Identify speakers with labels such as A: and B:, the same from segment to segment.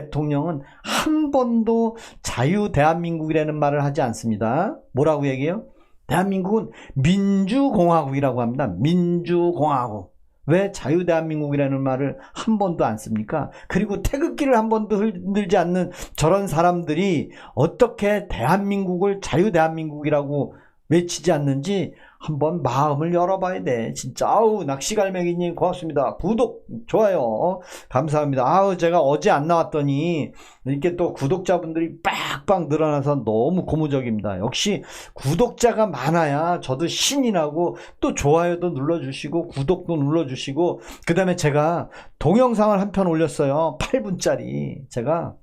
A: 대통령은 한 번도 자유 대한민국이라는 말을 하지 않습니다. 뭐라고 얘기해요? 대한민국은 민주공화국이라고 합니다. 민주공화국. 왜 자유대한민국이라는 말을 한 번도 안 씁니까? 그리고 태극기를 한 번도 흔들지 않는 저런 사람들이 어떻게 대한민국을 자유대한민국이라고 외치지 않는지 한번 마음을 열어봐야 돼. 진짜. 아우, 낚시갈매기님 고맙습니다. 구독, 좋아요. 감사합니다. 아우, 제가 어제 안 나왔더니 이렇게 또 구독자분들이 빡빡 늘어나서 너무 고무적입니다. 역시 구독자가 많아야 저도 신이 나고 또 좋아요도 눌러주시고 구독도 눌러주시고, 그 다음에 제가 동영상을 한 편 올렸어요. 8분짜리. 제가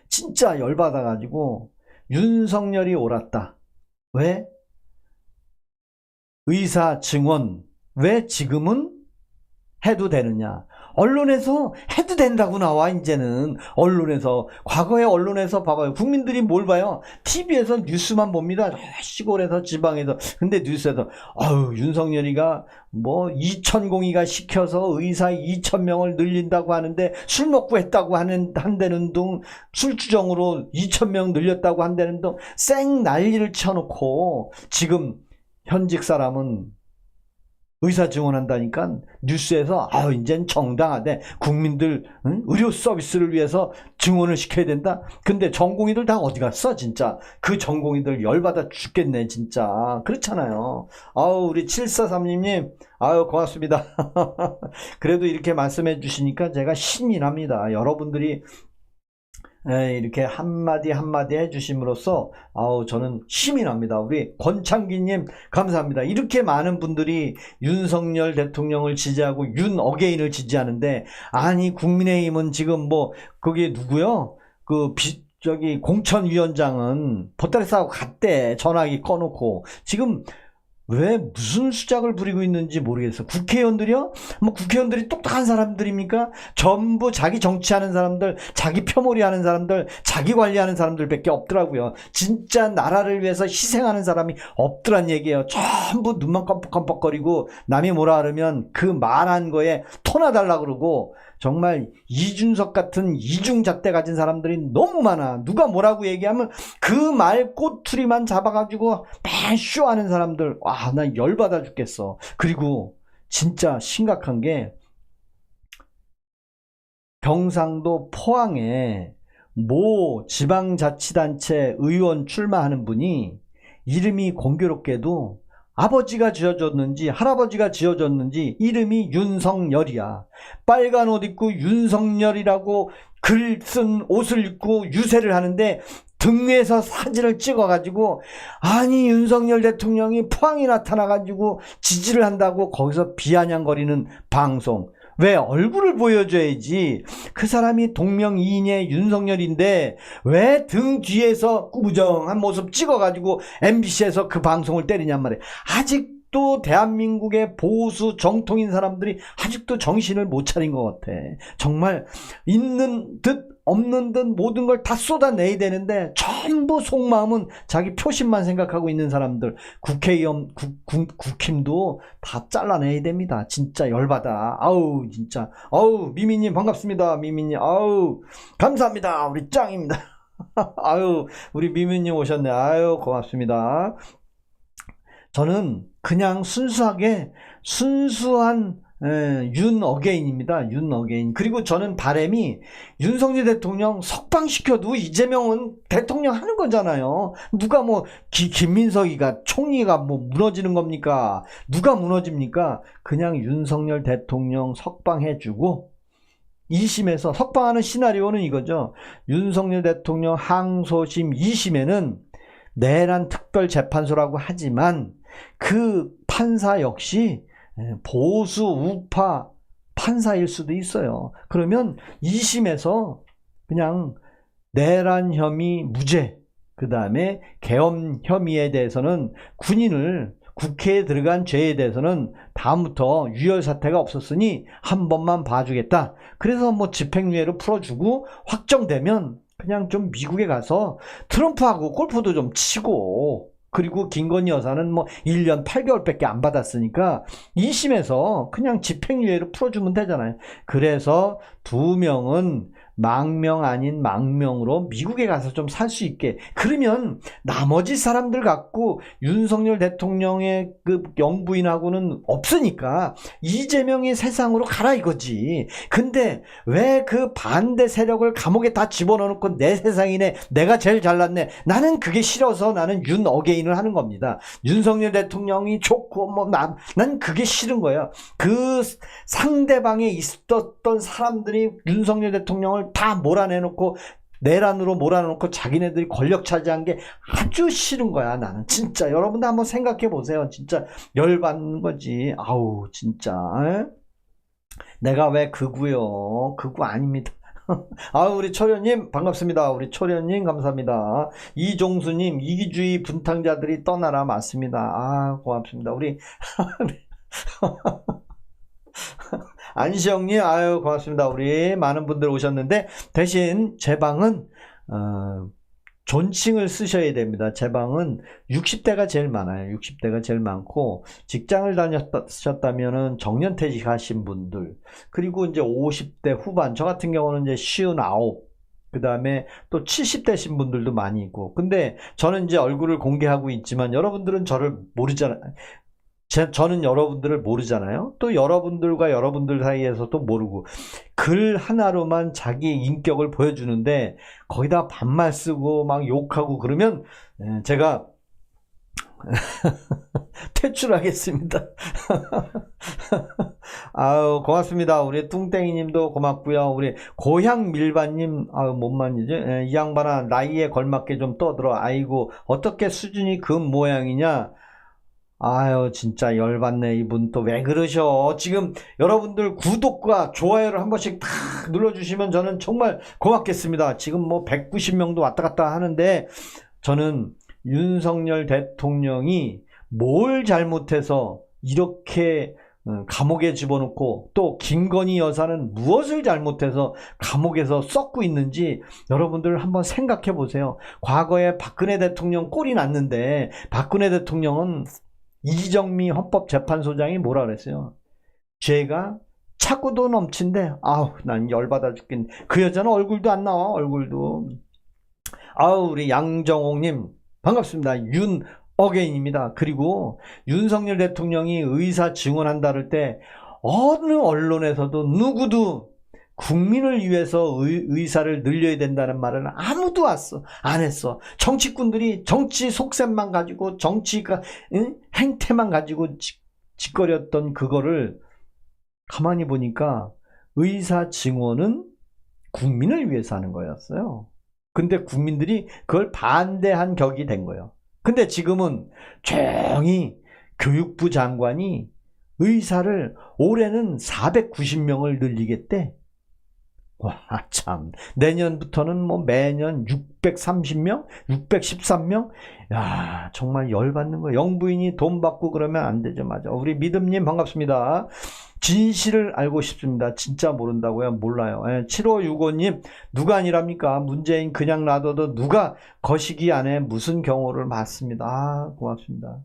A: 진짜 열받아가지고 윤석열이 옳았다. 왜? 의사 증언 왜 지금은 해도 되느냐? 언론에서 해도 된다고 나와. 이제는 언론에서, 과거에 언론에서 봐봐요. 국민들이 뭘 봐요? TV에서 뉴스만 봅니다. 시골에서 지방에서. 근데 뉴스에서 아유, 윤석열이가 뭐 2,000공이가 시켜서 의사 2,000명을 늘린다고 하는데 술 먹고 했다고 한다는 둥, 술주정으로 2,000명 늘렸다고 한다는 둥 쌩 난리를 쳐놓고, 지금 현직 사람은 의사 증언한다니까 뉴스에서 이젠 정당하대. 국민들 의료 서비스를 위해서 증언을 시켜야 된다. 근데 전공의들 다 어디 갔어 진짜. 그 전공의들 열받아 죽겠네 진짜. 그렇잖아요. 아우, 우리 7432님 아유, 고맙습니다. 그래도 이렇게 말씀해 주시니까 제가 신이 납니다. 여러분들이 이렇게 한마디 한마디 해주심으로써 아우, 저는 힘이 납니다. 우리 권창기님 감사합니다. 이렇게 많은 분들이 윤석열 대통령을 지지하고 윤어게인을 지지하는데, 아니 국민의힘은 지금 뭐 그게 누구요? 저기 공천위원장은 보따리 싸고 갔대. 전화기 꺼놓고. 지금 왜 무슨 수작을 부리고 있는지 모르겠어. 국회의원들이요? 뭐 국회의원들이 똑똑한 사람들입니까? 전부 자기 정치하는 사람들, 자기 펴몰이하는 사람들, 자기 관리하는 사람들밖에 없더라고요. 진짜 나라를 위해서 희생하는 사람이 없더란 얘기예요. 전부 눈만 껌뻑껌뻑거리고 남이 뭐라 그러면 그 말한 거에 토나 달라 그러고, 정말 이준석 같은 이중잣대 가진 사람들이 너무 많아. 누가 뭐라고 얘기하면 그 말 꼬투리만 잡아가지고 맨 쇼하는 사람들. 와, 나 열받아 죽겠어. 그리고 진짜 심각한 게, 경상도 포항에 모 지방자치단체 의원 출마하는 분이 이름이 공교롭게도 아버지가 지어줬는지 할아버지가 지어줬는지 이름이 윤석열이야. 빨간 옷 입고 윤석열이라고 글 쓴 옷을 입고 유세를 하는데 등에서 사진을 찍어가지고, 아니 윤석열 대통령이 포항에 나타나가지고 지지를 한다고 거기서 비아냥거리는 방송. 왜? 얼굴을 보여줘야지. 그 사람이 동명이인의 윤석열인데 왜 등 뒤에서 꾸부정한 모습 찍어가지고 MBC에서 그 방송을 때리냔 말이에요. 아직도 대한민국의 보수 정통인 사람들이 아직도 정신을 못 차린 것 같아. 정말 있는 듯 없는 듯 모든 걸 다 쏟아내야 되는데 전부 속마음은 자기 표심만 생각하고 있는 사람들. 국회의원, 국힘도 다 잘라내야 됩니다. 진짜 열받아. 아우, 진짜. 아우, 미미님 반갑습니다. 미미님, 아우, 감사합니다. 우리 짱입니다. 아유, 우리 미미님 오셨네. 아유, 고맙습니다. 저는 그냥 순수한 윤어게인입니다. 윤어게인. 그리고 저는 바람이 윤석열 대통령 석방시켜도 이재명은 대통령 하는 거잖아요. 누가 뭐 김민석이가 총리가 뭐 무너지는 겁니까? 누가 무너집니까? 그냥 윤석열 대통령 석방해주고 2심에서 석방하는 시나리오는 이거죠. 윤석열 대통령 항소심 2심에는 내란 특별재판소라고 하지만 그 판사 역시 보수 우파 판사일 수도 있어요. 그러면 2심에서 그냥 내란 혐의 무죄, 그 다음에 계엄 혐의에 대해서는 군인을 국회에 들어간 죄에 대해서는 다음부터 유혈 사태가 없었으니 한 번만 봐주겠다. 그래서 뭐 집행유예로 풀어주고 확정되면 그냥 좀 미국에 가서 트럼프하고 골프도 좀 치고, 그리고 김건희 여사는 뭐 1년 8개월밖에 안 받았으니까 2심에서 그냥 집행유예로 풀어주면 되잖아요. 그래서 2명은 망명 아닌 망명으로 미국에 가서 좀 살 수 있게. 그러면 나머지 사람들 갖고 윤석열 대통령의 그 영부인하고는 없으니까 이재명이 세상으로 가라 이거지. 근데 왜 그 반대 세력을 감옥에 다 집어넣고 내 세상이네, 내가 제일 잘났네, 나는 그게 싫어서 나는 윤 어게인을 하는 겁니다. 윤석열 대통령이 좋고 난 그게 싫은 거예요. 그 상대방에 있었던 사람들이 윤석열 대통령을 다 몰아내놓고 내란으로 몰아놓고 자기네들이 권력 차지한 게 아주 싫은 거야. 나는 진짜 여러분들 한번 생각해 보세요. 진짜 열받는 거지. 아우 진짜. 에? 내가 왜 극우요? 극우 아닙니다. 아우 우리 초련님 반갑습니다. 우리 초련님 감사합니다. 이종수님 이기주의 분탕자들이 떠나라. 맞습니다. 아 고맙습니다. 우리 안시영님 아유 고맙습니다. 우리 많은 분들 오셨는데 대신 제 방은 존칭을 쓰셔야 됩니다. 제 방은 60대가 제일 많아요. 60대가 제일 많고 직장을 다녔었다면은 정년퇴직 하신 분들, 그리고 이제 50대 후반, 저 같은 경우는 이제 59, 그 다음에 또 70대신 분들도 많이 있고. 근데 저는 이제 얼굴을 공개하고 있지만 여러분들은 저를 모르잖아요. 저는 여러분들을 모르잖아요. 또 여러분들과 여러분들 사이에서도 모르고 글 하나로만 자기 인격을 보여주는데 거기다 반말 쓰고 막 욕하고 그러면 제가 퇴출하겠습니다. 아유 고맙습니다. 우리 뚱땡이님도 고맙고요. 우리 고향밀반님 아유 뭔만 이제 이 양반아 나이에 걸맞게 좀 떠들어. 아이고 어떻게 수준이 그 모양이냐. 아유 진짜 열받네. 이분 또 왜 그러셔. 지금 여러분들 구독과 좋아요를 한 번씩 탁 눌러주시면 저는 정말 고맙겠습니다. 지금 뭐 190명도 왔다 갔다 하는데 저는 윤석열 대통령이 뭘 잘못해서 이렇게 감옥에 집어넣고 또 김건희 여사는 무엇을 잘못해서 감옥에서 썩고 있는지 여러분들 한번 생각해 보세요. 과거에 박근혜 대통령 꼴이 났는데 박근혜 대통령은 이정미 헌법재판소장이 뭐라 그랬어요? 죄가 차고도 넘친데 아우 난 열받아 죽겠네. 그 여자는 얼굴도 안 나와. 얼굴도. 아우 우리 양정옥님 반갑습니다. 윤 어게인입니다. 그리고 윤석열 대통령이 의사 증언한다 할 때 어느 언론에서도 누구도 국민을 위해서 의사를 늘려야 된다는 말은 아무도 안 했어. 정치꾼들이 정치 속셈만 가지고 정치가 행태만 가지고 짓거렸던 그거를 가만히 보니까 의사 증언은 국민을 위해서 하는 거였어요. 근데 국민들이 그걸 반대한 격이 된 거예요. 근데 지금은 조용히 교육부 장관이 의사를 올해는 490명을 늘리겠대. 와, 참. 내년부터는 뭐 매년 630명? 613명? 야, 정말 열받는 거예요. 영부인이 돈 받고 그러면 안 되죠. 맞아. 우리 믿음님 반갑습니다. 진실을 알고 싶습니다. 진짜 모른다고요? 몰라요. 7565님, 누가 아니랍니까? 문재인 그냥 놔둬도 누가 거시기 안에 무슨 경호를 맡습니다. 아, 고맙습니다.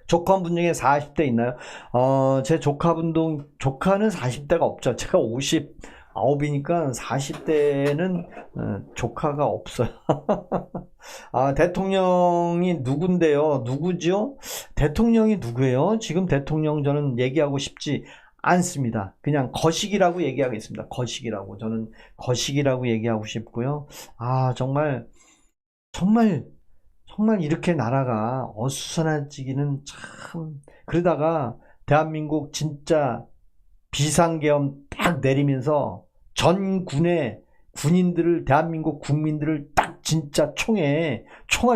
A: 조카분 중에 40대 있나요? 제 조카는 40대가 없죠. 제가 59이니까 40대는 조카가 없어요. 아, 대통령이 누군데요? 누구죠? 대통령이 누구예요? 지금 대통령 저는 얘기하고 싶지 않습니다. 그냥 거식이라고 얘기하겠습니다. 거식이라고. 저는 거식이라고 얘기하고 싶고요. 아, 정말 이렇게 나라가 어수선해지기는 참. 그러다가 대한민국 진짜 비상계엄 딱 내리면서 전 군의 군인들을, 대한민국 국민들을 딱 진짜 총알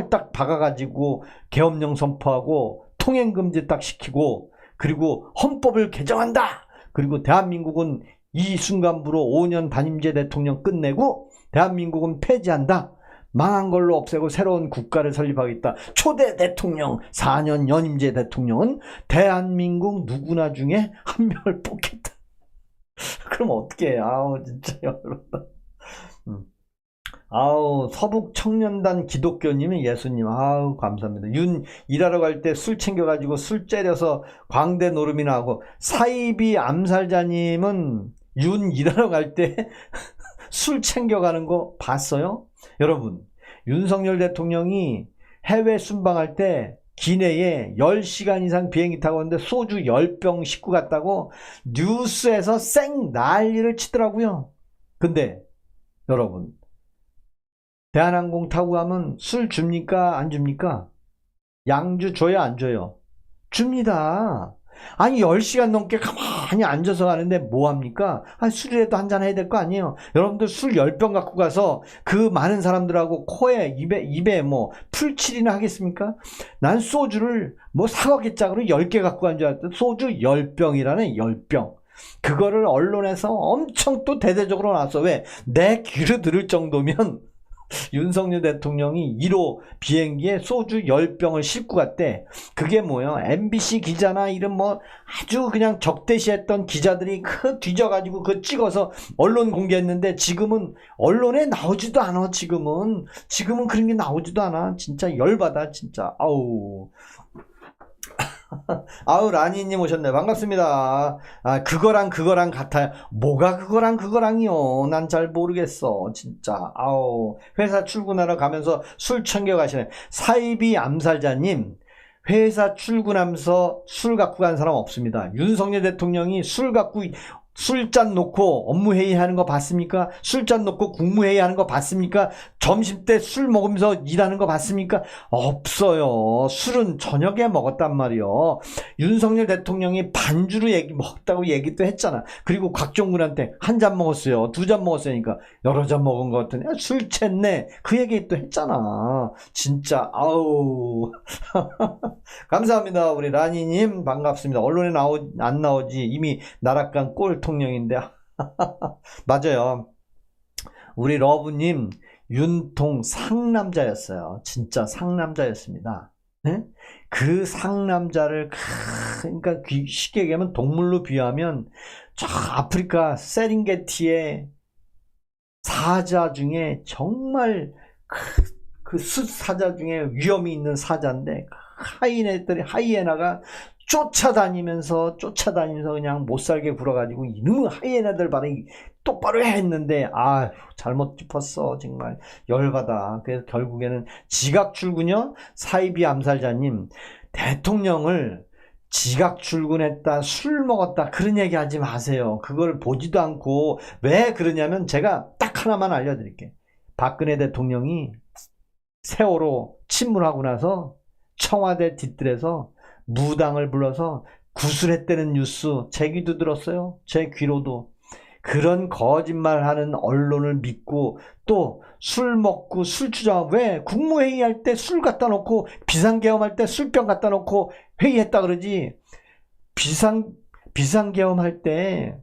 A: 딱 박아가지고 계엄령 선포하고 통행금지 딱 시키고, 그리고 헌법을 개정한다. 그리고 대한민국은 이 순간부로 5년 단임제 대통령 끝내고 대한민국은 폐지한다. 망한 걸로 없애고 새로운 국가를 설립하겠다. 초대 대통령 4년 연임제 대통령은 대한민국 누구나 중에 한 명을 뽑겠다. 그럼 어떻게 해? 아우 진짜 열받다. 아우 서북청년단 기독교님이 예수님 아우 감사합니다. 윤 일하러 갈 때 술 챙겨가지고 술 째려서 광대 노름이나 하고, 사이비 암살자님은 윤 일하러 갈 때 술 챙겨가는 거 봤어요? 여러분, 윤석열 대통령이 해외 순방할 때 기내에 10시간 이상 비행기 타고 왔는데 소주 10병 싣고 갔다고 뉴스에서 쌩 난리를 치더라고요. 근데 여러분, 대한항공 타고 가면 술 줍니까? 안 줍니까? 양주 줘요? 안 줘요? 줍니다. 아니 10시간 넘게 가만히 앉아서 가는데 뭐합니까? 술이라도 한잔 해야 될 거 아니에요. 여러분들 술 10병 갖고 가서 그 많은 사람들하고 코에 입에 뭐 풀칠이나 하겠습니까? 난 소주를 뭐 사과개짝으로 10개 갖고 간 줄 알았더니 소주 10병이라네. 10병. 그거를 언론에서 엄청 또 대대적으로 나왔어. 왜? 내 귀로 들을 정도면 윤석열 대통령이 1호 비행기에 소주 10병을 싣고 갔대. 그게 뭐예요? MBC 기자나 이런 뭐 아주 그냥 적대시했던 기자들이 그 뒤져가지고 그거 찍어서 언론 공개했는데 지금은 언론에 나오지도 않아. 지금은 그런 게 나오지도 않아. 진짜 열받아 진짜. 아우. 아우, 라니님 오셨네. 반갑습니다. 그거랑 같아요. 뭐가 그거랑이요? 난 잘 모르겠어. 진짜. 아우, 회사 출근하러 가면서 술 챙겨 가시네. 사이비 암살자님, 회사 출근하면서 술 갖고 간 사람 없습니다. 윤석열 대통령이 술잔 놓고 업무회의 하는 거 봤습니까? 술잔 놓고 국무회의 하는 거 봤습니까? 점심때 술 먹으면서 일하는 거 봤습니까? 없어요. 술은 저녁에 먹었단 말이요. 윤석열 대통령이 반주로 먹었다고 얘기도 했잖아. 그리고 곽종근한테 한 잔 먹었어요. 2잔 먹었으니까 여러 잔 먹은 것 같더니 술 챘네. 그 얘기 또 했잖아. 진짜 아우. 감사합니다. 우리 라니님 반갑습니다. 언론에 안 나오지. 이미 나락간 꼴통령인데. 맞아요. 우리 러브님 윤통 상남자였어요. 진짜 상남자였습니다. 네? 그 상남자를 그러니까 쉽게 얘기하면 동물로 비유하면 저 아프리카 세렝게티의 사자 중에 정말 그 숫사자 중에 위험이 있는 사자인데 하이에나가 쫓아다니면서 그냥 못살게 굴어가지고 이놈의 하이에나들 반응이 똑바로 해 했는데 잘못 짚었어. 정말 열받아. 그래서 결국에는 지각 출근요. 사이비 암살자님, 대통령을 지각 출근했다, 술 먹었다 그런 얘기 하지 마세요. 그걸 보지도 않고. 왜 그러냐면 제가 딱 하나만 알려드릴게요. 박근혜 대통령이 세월호 침몰하고 나서 청와대 뒷뜰에서 무당을 불러서 구술했다는 뉴스 제 귀도 들었어요. 제 귀로도. 그런 거짓말하는 언론을 믿고 또 술 먹고 술 추정하고, 왜 국무회의할 때 술 갖다 놓고 비상계엄할 때 술병 갖다 놓고 회의했다 그러지. 비상계엄할 때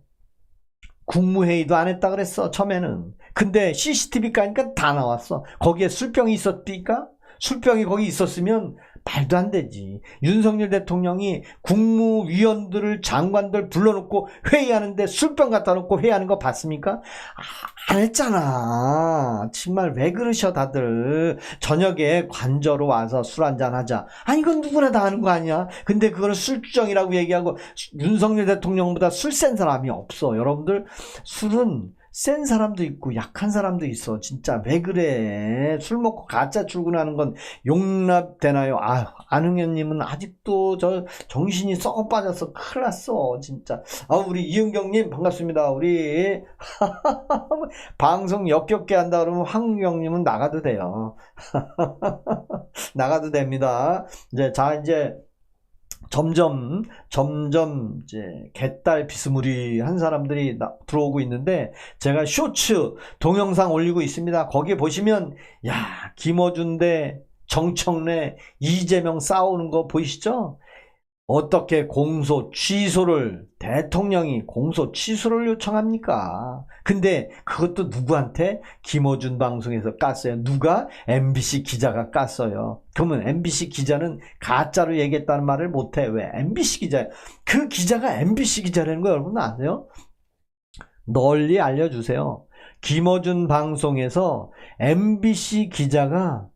A: 국무회의도 안 했다 그랬어 처음에는. 근데 CCTV 까니까 다 나왔어. 거기에 술병이 있었니까? 술병이 거기 있었으면 말도 안 되지. 윤석열 대통령이 국무위원들을 장관들 불러놓고 회의하는데 술병 갖다 놓고 회의하는 거 봤습니까? 안 했잖아. 정말 왜 그러셔 다들. 저녁에 관저로 와서 술 한잔 하자. 이건 누구나 다 하는 거 아니야. 근데 그거는 술주정이라고 얘기하고. 윤석열 대통령보다 술 센 사람이 없어. 여러분들, 술은 센 사람도 있고 약한 사람도 있어. 진짜 왜 그래. 술 먹고 가짜 출근하는 건 용납되나요? 안흥현님은 아직도 저 정신이 썩어 빠져서 큰일 났어 진짜. 우리 이은경님 반갑습니다. 우리 방송 역겹게 한다 그러면 황경님은 나가도 돼요. 나가도 됩니다. 이제 점점 이제 개딸 비스무리한 사람들이 들어오고 있는데, 제가 쇼츠 동영상 올리고 있습니다. 거기에 보시면 김어준 대 정청래, 이재명 싸우는 거 보이시죠? 어떻게 대통령이 공소 취소를 요청합니까? 근데 그것도 누구한테? 김어준 방송에서 깠어요. 누가? MBC 기자가 깠어요. 그러면 MBC 기자는 가짜로 얘기했다는 말을 못해. 왜? MBC 기자. 그 기자가 MBC 기자라는 거 여러분 아세요? 널리 알려주세요. 김어준 방송에서 MBC 기자가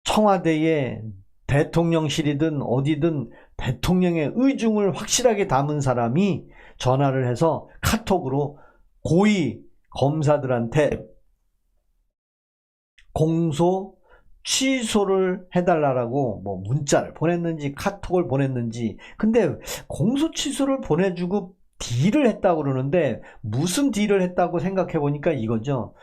A: 청와대에 대통령실이든 어디든 대통령의 의중을 확실하게 담은 사람이 전화를 해서 카톡으로 고의 검사들한테 공소 취소를 해달라고 뭐 문자를 보냈는지 카톡을 보냈는지. 근데 공소 취소를 보내주고 딜을 했다고 그러는데 무슨 딜을 했다고 생각해 보니까 이거죠.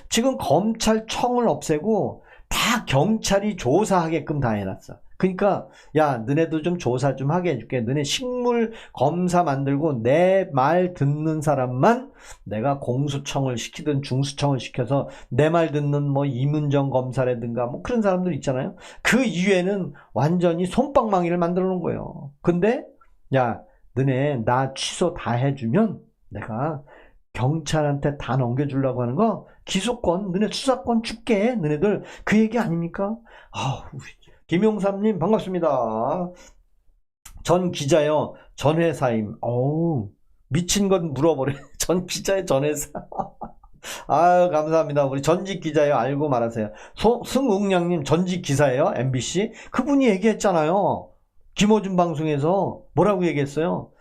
A: 지금 검찰청을 없애고 다 경찰이 조사하게끔 다 해놨어. 그러니까 야, 너네도 좀 조사 좀 하게 해줄게. 너네 식물 검사 만들고 내 말 듣는 사람만 내가 공수청을 시키든 중수청을 시켜서 내 말 듣는 뭐 이문정 검사라든가 뭐 그런 사람들 있잖아요. 그 이외에는 완전히 솜방망이를 만들어 놓은 거예요. 근데 야, 너네 나 취소 다 해주면 내가 경찰한테 다 넘겨주려고 하는 거 기소권, 너네 수사권 줄게. 너네들 그 얘기 아닙니까? 아우, 김용삼님 반갑습니다. 전 기자요. 전 회사임. 어우, 미친 건 물어버려. 전 기자의 전 회사. 아유, 감사합니다. 우리 전직 기자요. 알고 말하세요. 승웅량님 전직 기사예요. MBC. 그분이 얘기했잖아요. 김어준 방송에서 뭐라고 얘기했어요?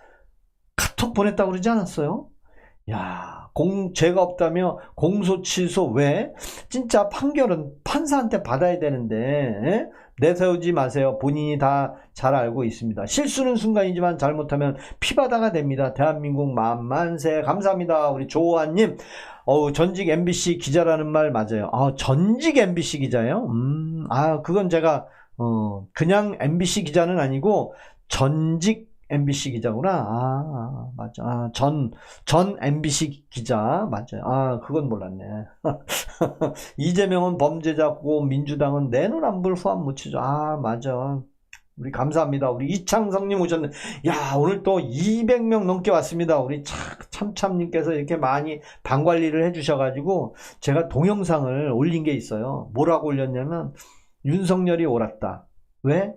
A: 카톡 보냈다고 그러지 않았어요? 야, 죄가 없다며 공소 취소. 왜? 진짜 판결은 판사한테 받아야 되는데 에? 내세우지 마세요. 본인이 다 잘 알고 있습니다. 실수는 순간이지만 잘못하면 피바다가 됩니다. 대한민국 만만세. 감사합니다. 우리 조호환님. 전직 MBC 기자라는 말 맞아요. 전직 MBC 기자예요? 그건 제가 그냥 MBC 기자는 아니고 전직 MBC 기자구나. 맞아. 전 MBC 기자. 맞아요. 그건 몰랐네. 이재명은 범죄자고 민주당은 내 눈 안 볼 후안 묻히죠. 맞아. 우리 감사합니다. 우리 이창성님 오셨네. 야, 오늘 또 200명 넘게 왔습니다. 우리 참참님께서 이렇게 많이 방 관리를 해주셔가지고 제가 동영상을 올린 게 있어요. 뭐라고 올렸냐면 윤석열이 옳았다. 왜?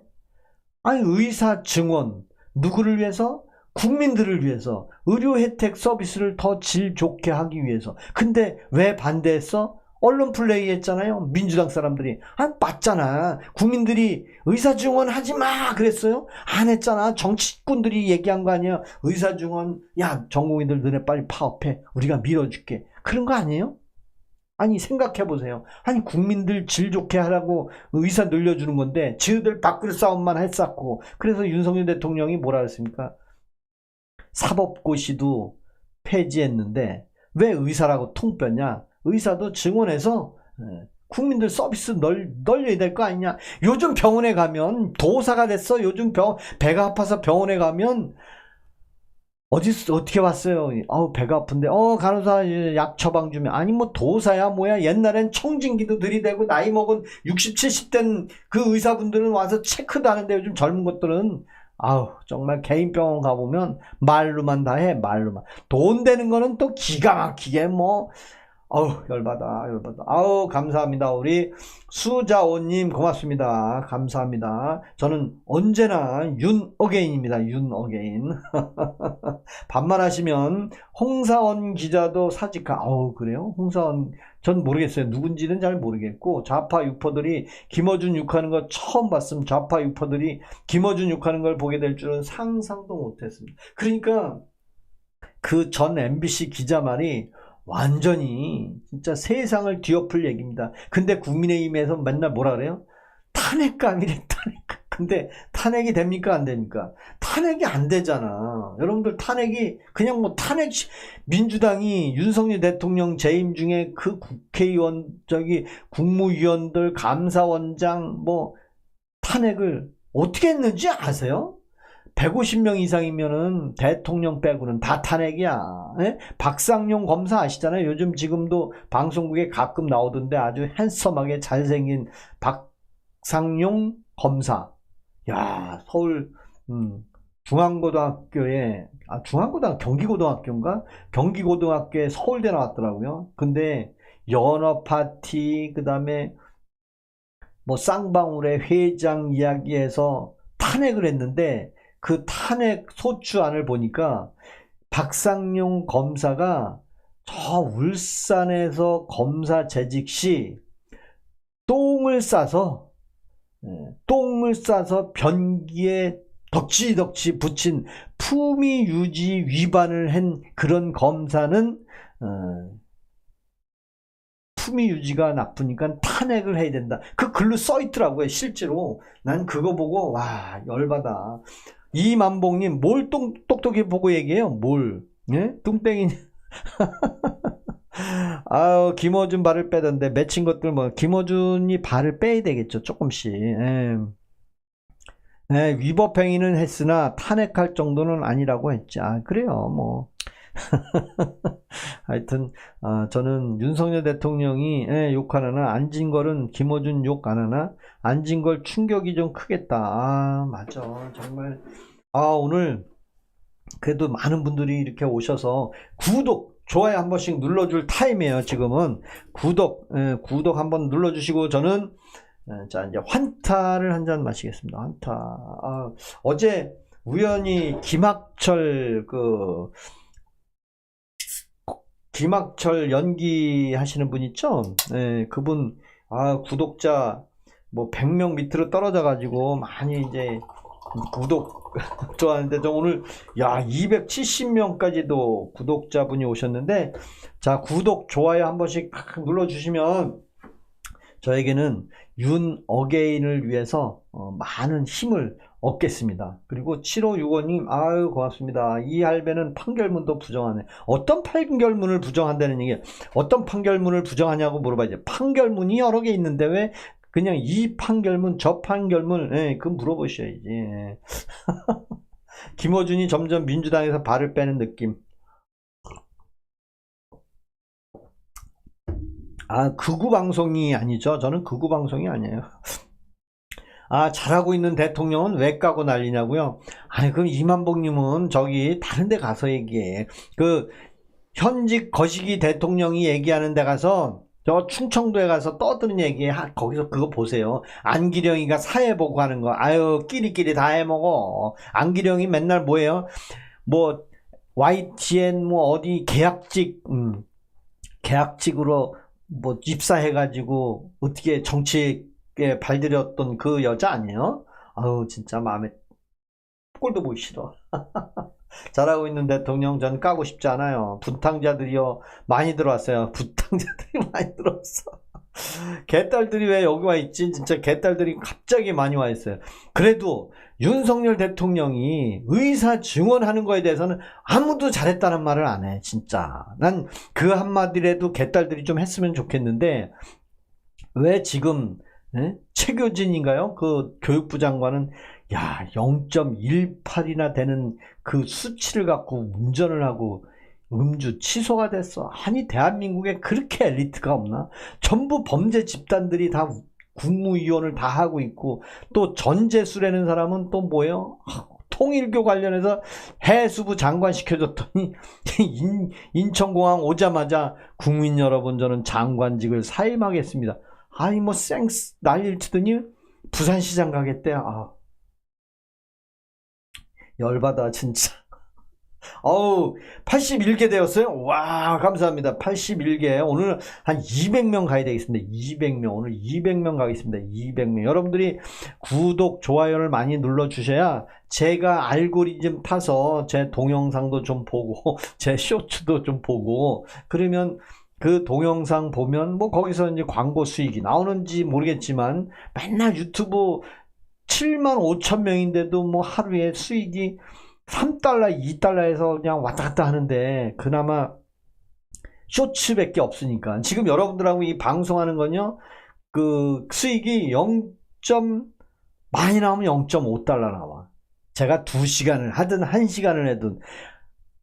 A: 아니, 의사 증원. 누구를 위해서? 국민들을 위해서. 의료 혜택 서비스를 더 질 좋게 하기 위해서. 근데 왜 반대했어? 언론 플레이 했잖아요. 민주당 사람들이. 맞잖아. 국민들이 의사 증원 하지 마 그랬어요? 안 했잖아. 정치꾼들이 얘기한 거 아니야. 의사 증원, 야, 전 국민들 너네 빨리 파업해. 우리가 밀어줄게. 그런 거 아니에요? 아니, 생각해보세요. 아니, 국민들 질 좋게 하라고 의사 늘려주는 건데 지들 밥그릇 싸움만 했었고. 그래서 윤석열 대통령이 뭐라 했습니까? 사법고시도 폐지했는데 왜 의사라고 통 뺐냐? 의사도 증원해서 국민들 서비스 널려야 될 거 아니냐? 요즘 병원에 가면 도사가 됐어. 요즘 배가 아파서 병원에 가면 어떻게 왔어요? 배가 아픈데 간호사 약 처방 주면. 아니 뭐 도사야 뭐야. 옛날엔 청진기도 들이대고 나이 먹은 60, 70된 그 의사분들은 와서 체크도 하는데 요즘 젊은 것들은 정말 개인 병원 가보면 말로만 다 해. 말로만. 돈 되는 거는 또 기가 막히게 뭐 열받아. 감사합니다. 우리 수자오님 고맙습니다. 감사합니다. 저는 언제나 윤어게인입니다. 윤어게인. 반말하시면 홍사원 기자도 사직하. 그래요? 홍사원 전 모르겠어요. 누군지는 잘 모르겠고 좌파 유포들이 김어준 욕하는 거 처음 봤음. 좌파 유포들이 김어준 욕하는 걸 보게 될 줄은 상상도 못했습니다. 그러니까 그 전 MBC 기자 말이 완전히 진짜 세상을 뒤엎을 얘기입니다. 근데 국민의힘에서 맨날 뭐라 그래요? 탄핵감이래. 탄핵감. 근데 탄핵이 됩니까 안 됩니까? 탄핵이 안 되잖아. 여러분들 탄핵이 그냥 뭐 탄핵 민주당이 윤석열 대통령 재임 중에 그 국회의원 국무위원들 감사원장 뭐 탄핵을 어떻게 했는지 아세요? 150명 이상이면은 대통령 빼고는 다 탄핵이야. 에? 박상용 검사 아시잖아요. 요즘 지금도 방송국에 가끔 나오던데 아주 핸섬하게 잘생긴 박상용 검사. 야, 서울 중앙고등학교에 경기고등학교인가? 경기고등학교에 서울대 나왔더라고요. 근데 연어 파티 그다음에 뭐 쌍방울의 회장 이야기에서 탄핵을 했는데 그 탄핵 소추안을 보니까 박상용 검사가 저 울산에서 검사 재직 시 똥을 싸서 변기에 덕지덕지 붙인 품위 유지 위반을 한 그런 검사는 품위 유지가 나쁘니까 탄핵을 해야 된다. 그 글로 써 있더라고요. 실제로. 난 그거 보고 와 열받아. 이만봉님 뭘 똑똑히 보고 얘기해요. 뭘? 예? 뚱땡이. 아유 김어준 발을 빼던데 맺힌 것들 뭐 김어준이 발을 빼야 되겠죠. 조금씩. 예. 예, 위법 행위는 했으나 탄핵할 정도는 아니라고 했지. 아 그래요. 뭐. 하여튼 저는 윤석열 대통령이 욕하나 안진걸은 김어준 욕 안하나 안진걸 충격이 좀 크겠다. 아 맞아 정말. 오늘 그래도 많은 분들이 이렇게 오셔서 구독 좋아요 한 번씩 눌러줄 타임이에요. 지금은 구독 한번 눌러주시고 저는 자 이제 환타를 한 잔 마시겠습니다. 환타. 어제 우연히 김학철 연기하시는 분 있죠? 네, 그분 구독자 뭐 100명 밑으로 떨어져 가지고 많이 이제 구독 좋아하는데 저 오늘 270명까지도 구독자분이 오셨는데 자 구독 좋아요 한 번씩 눌러 주시면 저에게는 윤 어게인을 위해서 많은 힘을 얻겠습니다. 그리고 7565님 아유 고맙습니다. 이 할배는 판결문도 부정하네. 어떤 판결문을 부정한다는 얘기, 어떤 판결문을 부정하냐고 물어봐야지. 판결문이 여러 개 있는데 왜 그냥 이 판결문 저 판결문 그 물어보셔야지. 김어준이 점점 민주당에서 발을 빼는 느낌. 극우 방송이 아니죠. 저는 극우 방송이 아니에요. 잘하고 있는 대통령은 왜 까고 난리냐고요? 그럼 이만복님은 저기 다른 데 가서 얘기해. 그 현직 거시기 대통령이 얘기하는 데 가서 저 충청도에 가서 떠드는 얘기 거기서 그거 보세요. 안기령이가 사회 보고 하는 거. 끼리끼리 다 해먹어. 안기령이 맨날 뭐예요? 뭐 YTN 뭐 어디 계약직으로 뭐 입사해가지고 어떻게 정치에 발들였던 그 여자 아니에요? 진짜 마음에 꼴도 보기 싫어. 잘하고 있는 대통령 전 까고 싶지 않아요. 분탕자들이요 많이 들어왔어요. 분탕자들이 많이 들어왔어. 개딸들이 왜 여기 와 있지? 진짜 개딸들이 갑자기 많이 와 있어요. 그래도 윤석열 대통령이 의사 증언하는 거에 대해서는 아무도 잘했다는 말을 안 해. 진짜 난 그 한마디라도 개딸들이 좀 했으면 좋겠는데 왜 지금 최교진인가요? 그 교육부 장관은 0.18이나 되는 그 수치를 갖고 운전을 하고 음주 취소가 됐어. 아니 대한민국에 그렇게 엘리트가 없나? 전부 범죄 집단들이 다 국무위원을 다 하고 있고 또 전재수라는 사람은 또 뭐예요? 통일교 관련해서 해수부 장관 시켜줬더니 인천공항 오자마자 국민 여러분 저는 장관직을 사임하겠습니다. 뭐 생스 난리를 치더니 부산시장 가겠대. 열받아 진짜. 81개 되었어요. 와 감사합니다. 81개. 오늘 한 200명 가야 되겠습니다. 200명. 오늘 200명 가겠습니다. 200명. 여러분들이 구독 좋아요를 많이 눌러 주셔야 제가 알고리즘 타서 제 동영상도 좀 보고 제 쇼츠도 좀 보고 그러면 그 동영상 보면 뭐 거기서 이제 광고 수익이 나오는지 모르겠지만 맨날 유튜브 75,000명인데도 뭐 하루에 수익이 3달러, 2달러에서 그냥 왔다 갔다 하는데 그나마 쇼츠밖에 없으니까 지금 여러분들하고 이 방송하는 건요 그 수익이 많이 나오면 0.5달러 나와. 제가 2시간을 하든 1시간을 하든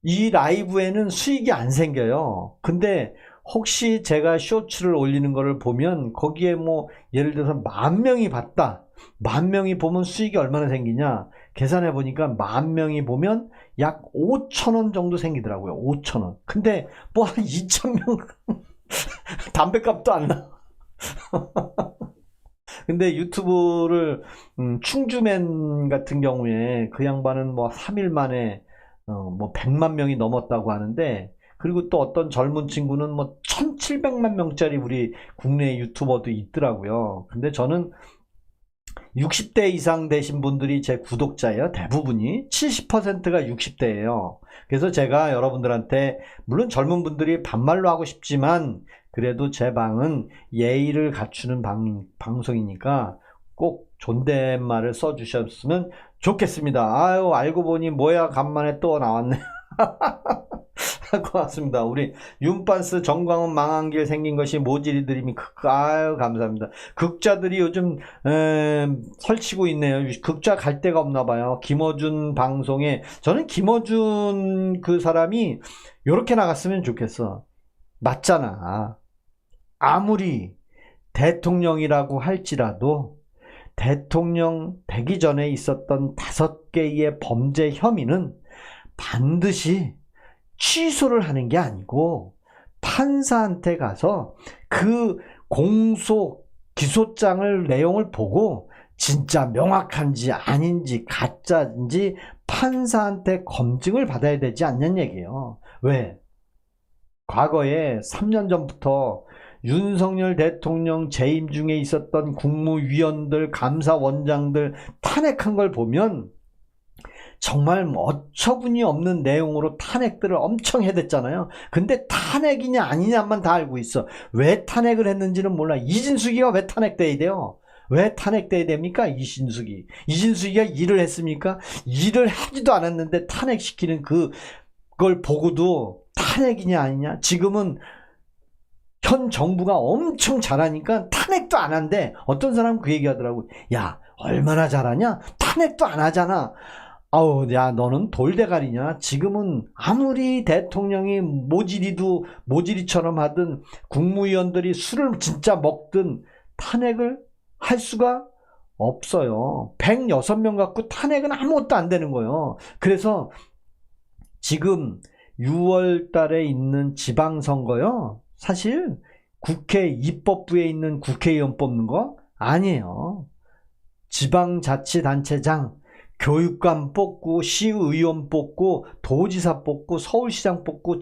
A: 이 라이브에는 수익이 안 생겨요. 근데 혹시 제가 쇼츠를 올리는 거를 보면 거기에 뭐 예를 들어서 10,000명이 봤다. 10,000명이 보면 수익이 얼마나 생기냐 계산해 보니까 10,000명이 보면 약 5,000원 정도 생기더라고요. 5,000원. 근데 뭐 한 2,000명 담배값도 안 나. 근데 유튜브를 충주맨 같은 경우에 그 양반은 뭐 3일 만에 뭐 100만 명이 넘었다고 하는데 그리고 또 어떤 젊은 친구는 뭐 1,700만 명짜리 우리 국내 유튜버도 있더라고요. 근데 저는 60대 이상 되신 분들이 제 구독자예요. 대부분이 70%가 60대예요. 그래서 제가 여러분들한테 물론 젊은 분들이 반말로 하고 싶지만 그래도 제 방은 예의를 갖추는 방송이니까 꼭 존댓말을 써주셨으면 좋겠습니다. 아유, 알고 보니 뭐야, 간만에 또 나왔네. 고맙습니다. 우리 윤반스 정광훈 망한 길 생긴 것이 모질이들이니 아유, 감사합니다. 극자들이 요즘 설치고 있네요. 극자 갈 데가 없나 봐요. 김어준 방송에 저는 김어준 그 사람이 요렇게 나갔으면 좋겠어. 맞잖아. 아무리 대통령이라고 할지라도 대통령 되기 전에 있었던 5개의 범죄 혐의는 반드시 취소를 하는 게 아니고 판사한테 가서 그 공소 기소장을 내용을 보고 진짜 명확한지 아닌지 가짜인지 판사한테 검증을 받아야 되지 않는 얘기예요. 왜? 과거에 3년 전부터 윤석열 대통령 재임 중에 있었던 국무위원들, 감사원장들 탄핵한 걸 보면 정말 어처구니 없는 내용으로 탄핵들을 엄청 해댔잖아요. 근데 탄핵이냐 아니냐만 다 알고 있어. 왜 탄핵을 했는지는 몰라. 이진숙이가 왜 탄핵돼야 돼요? 왜 탄핵돼야 됩니까? 이진숙이가 일을 했습니까? 일을 하지도 않았는데 탄핵시키는 그걸 보고도 탄핵이냐 아니냐? 지금은 현 정부가 엄청 잘하니까 탄핵도 안 한대. 어떤 사람은 그 얘기하더라고. 야, 얼마나 잘하냐? 탄핵도 안 하잖아. 아우, 야, 너는 돌대가리냐? 지금은 아무리 대통령이 모지리처럼 하든 국무위원들이 술을 진짜 먹든 탄핵을 할 수가 없어요. 106명 갖고 탄핵은 아무것도 안 되는 거예요. 그래서 지금 6월 달에 있는 지방선거요. 사실 국회 입법부에 있는 국회의원 뽑는 거 아니에요. 지방자치단체장, 교육감 뽑고 시의원 뽑고 도지사 뽑고 서울시장 뽑고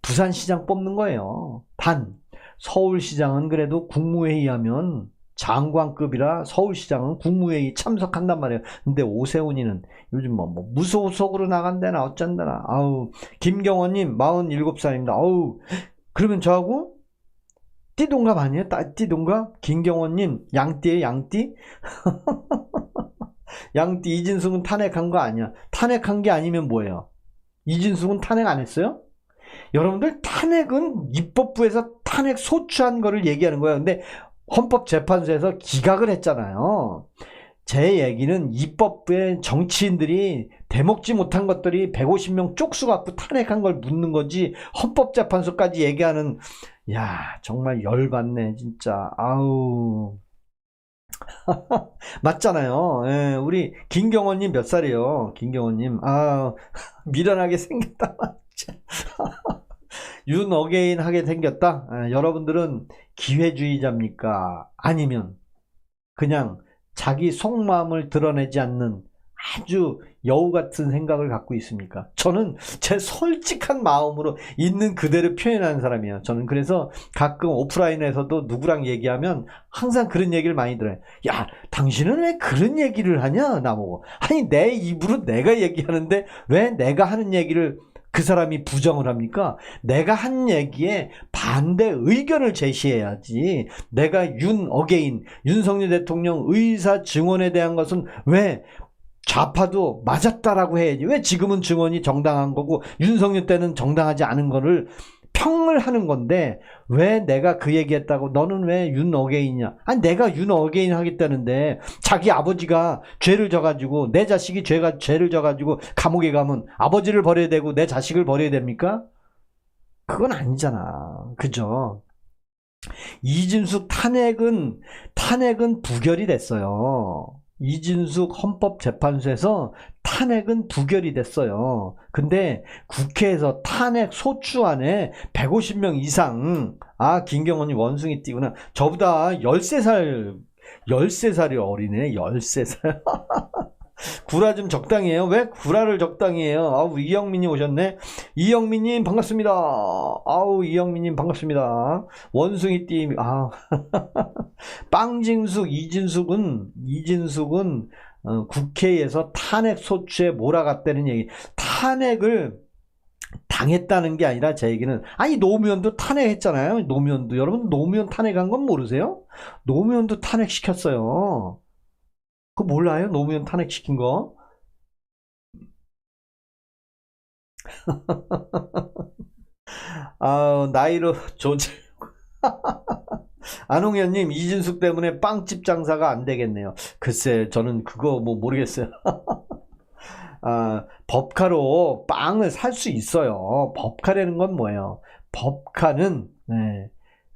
A: 부산시장 뽑는 거예요. 단 서울시장은 그래도 국무회의 하면 장관급이라 서울시장은 국무회의 참석한단 말이에요. 근데 오세훈이는 요즘 뭐 무소속으로 나간다나 어쩐다나. 아우, 김경원님 47살입니다. 아우, 그러면 저하고 띠동갑 아니에요? 띠동갑? 김경원님 양띠에요, 양띠? 양띠. 이진숙은 탄핵한 거 아니야. 탄핵한 게 아니면 뭐예요? 이진숙은 탄핵 안 했어요? 여러분들, 탄핵은 입법부에서 탄핵 소추한 거를 얘기하는 거예요. 근데 헌법재판소에서 기각을 했잖아요. 제 얘기는 입법부의 정치인들이 대먹지 못한 것들이 150명 쪽수 갖고 탄핵한 걸 묻는 거지, 헌법재판소까지 얘기하는, 야, 정말 열받네 진짜. 아우. 맞잖아요. 예, 우리 김경원님 몇 살이에요? 김경원님. 아, 미련하게 생겼다. 윤 어게인 하게 생겼다. 여러분들은 기회주의자입니까? 아니면 그냥 자기 속마음을 드러내지 않는 아주 여우 같은 생각을 갖고 있습니까? 저는 제 솔직한 마음으로 있는 그대로 표현하는 사람이에요. 저는 그래서 가끔 오프라인에서도 누구랑 얘기하면 항상 그런 얘기를 많이 들어요. 야, 당신은 왜 그런 얘기를 하냐? 나보고. 아니, 내 입으로 내가 얘기하는데 왜 내가 하는 얘기를 그 사람이 부정을 합니까? 내가 한 얘기에 반대 의견을 제시해야지. 내가 윤석열 대통령 의사 증언에 대한 것은 왜 좌파도 맞았다라고 해야지. 왜 지금은 증언이 정당한 거고 윤석열 때는 정당하지 않은 거를 평을 하는 건데, 왜 내가 그 얘기했다고 너는 왜 윤어게인이냐? 아니, 내가 윤어게인 하겠다는데 자기 아버지가 죄를 져가지고 내 자식이 죄를 져가지고 감옥에 가면 아버지를 버려야 되고 내 자식을 버려야 됩니까? 그건 아니잖아. 그죠? 이진숙 탄핵은 부결이 됐어요. 이진숙 헌법재판소에서 탄핵은 부결이 됐어요. 근데 국회에서 탄핵 소추안에 150명 이상, 아, 김경원이 원숭이 띠구나. 저보다 13살이 어리네. 13살. 구라 좀 적당히 해요. 왜 구라를 적당히 해요? 아우, 이영민님 오셨네. 이영민님 반갑습니다. 아우, 이영민님 반갑습니다. 원숭이띠. 아. 빵징숙. 이진숙은 국회에서 탄핵 소추에 몰아갔다는 얘기. 탄핵을 당했다는 게 아니라 제 얘기는, 아니 노무현도 탄핵했잖아요. 노무현도, 여러분 노무현 탄핵한 건 모르세요? 노무현도 탄핵시켰어요. 그거 몰라요? 노무현 탄핵시킨 거? 아, 나이로 조지. 안홍현님, 이진숙 때문에 빵집 장사가 안 되겠네요. 글쎄, 저는 그거 뭐 모르겠어요. 아, 법카로 빵을 살 수 있어요. 법카라는 건 뭐예요? 법카는 네,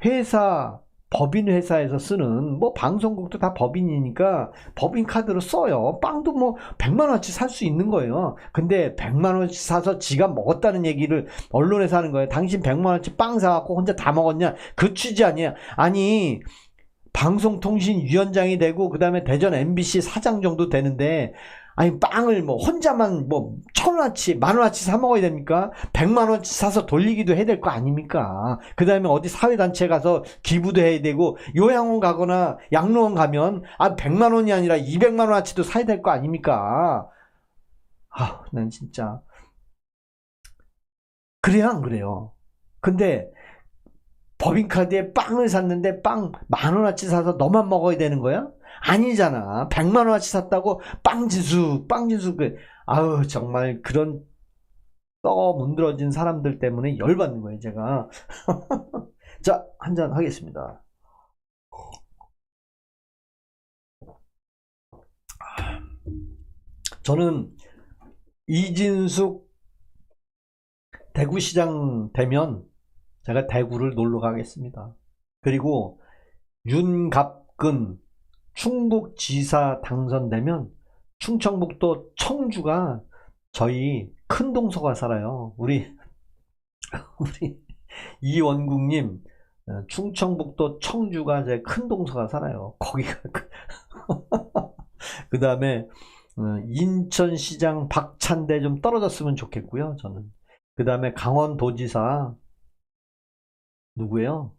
A: 회사, 법인 회사에서 쓰는, 뭐 방송국도 다 법인이니까 법인 카드로 써요. 빵도 뭐 100만 원어치 살 수 있는 거예요. 근데 100만 원어치 사서 지가 먹었다는 얘기를 언론에서 하는 거예요. 당신 100만 원어치 빵 사갖고 혼자 다 먹었냐? 그 취지 아니에요. 아니, 방송통신위원장이 되고 그 다음에 대전 MBC 사장 정도 되는데, 아니 빵을 뭐 혼자만 뭐 1,000원어치, 10,000원어치 사 먹어야 됩니까? 100만 원어치 사서 돌리기도 해야 될 거 아닙니까? 그 다음에 어디 사회단체 가서 기부도 해야 되고, 요양원 가거나 양로원 가면 100만 원이 아니라 200만 원어치도 사야 될 거 아닙니까? 아, 난 진짜 그래야 안 그래요? 근데 법인카드에 빵을 샀는데 빵 10,000원어치 사서 너만 먹어야 되는 거야? 아니잖아. 100만 원어치 샀다고 빵지수 아우, 정말 그런 썩어 문드러진 사람들 때문에 열받는 거예요, 제가. 자, 한잔 하겠습니다. 저는 이진숙 대구시장 되면 제가 대구를 놀러 가겠습니다. 그리고 윤갑근 충북지사 당선되면 충청북도 청주가 저희 큰 동서가 살아요. 우리 이원국님, 충청북도 청주가 제 큰 동서가 살아요. 거기가 그 다음에 인천시장 박찬대 좀 떨어졌으면 좋겠고요. 저는 그 다음에 강원도지사 누구예요?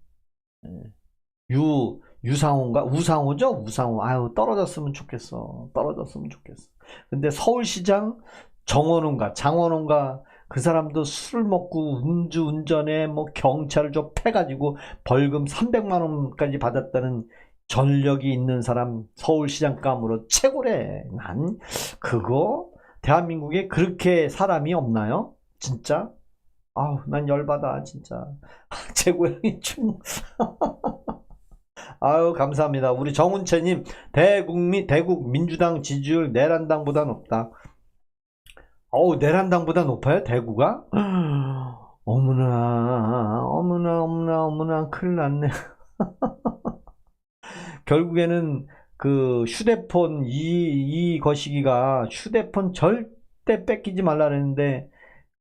A: 유상호인가? 우상호죠? 우상호. 아유, 떨어졌으면 좋겠어. 떨어졌으면 좋겠어. 근데 서울시장 정원훈가, 장원훈가, 그 사람도 술 먹고 음주운전에 뭐 경찰을 좀 패가지고 벌금 300만 원까지 받았다는 전력이 있는 사람, 서울시장감으로 최고래. 난 그거 대한민국에 그렇게 사람이 없나요? 진짜? 아우, 난 열받아 진짜. 제 고향이 충. 아유, 감사합니다. 우리 정운채님, 대국 민주당 지지율 내란당보다 높다. 어우, 내란당보다 높아요? 대구가? 어머나, 어머나, 어머나, 어머나, 큰일 났네. 결국에는 그 휴대폰, 이 거시기가 휴대폰 절대 뺏기지 말라 그랬는데,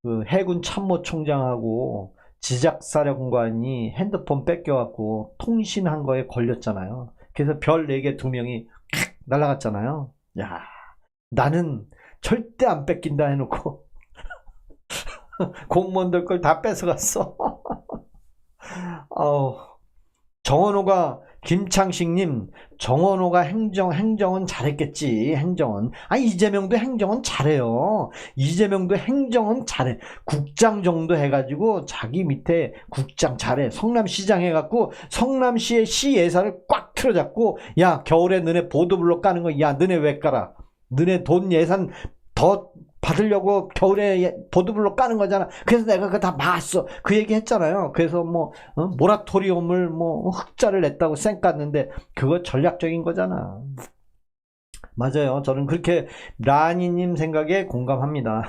A: 그 해군 참모총장하고 지작사령관이 핸드폰 뺏겨갖고 통신한 거에 걸렸잖아요. 그래서 별 4개 2명이 날아갔잖아요. 야, 나는 절대 안 뺏긴다 해놓고 공무원들 걸 다 뺏어갔어. 정원호가, 김창식님, 정원호가 행정은 잘했겠지. 행정은. 이재명도 행정은 잘해요. 이재명도 행정은 잘해. 국장 정도 해가지고 자기 밑에 국장 잘해. 성남시장 해갖고 성남시의 시 예산을 꽉 틀어잡고, 야, 겨울에 너네 보도블록 까는 거, 야, 너네 왜 깔아? 너네 돈 예산 더 받으려고 겨울에 보도블록 까는 거잖아. 그래서 내가 그거 다 막았어. 그 얘기 했잖아요. 그래서 뭐 모라토리움을 뭐 흑자를 냈다고 쌩 깠는데 그거 전략적인 거잖아. 맞아요. 저는 그렇게 라니님 생각에 공감합니다.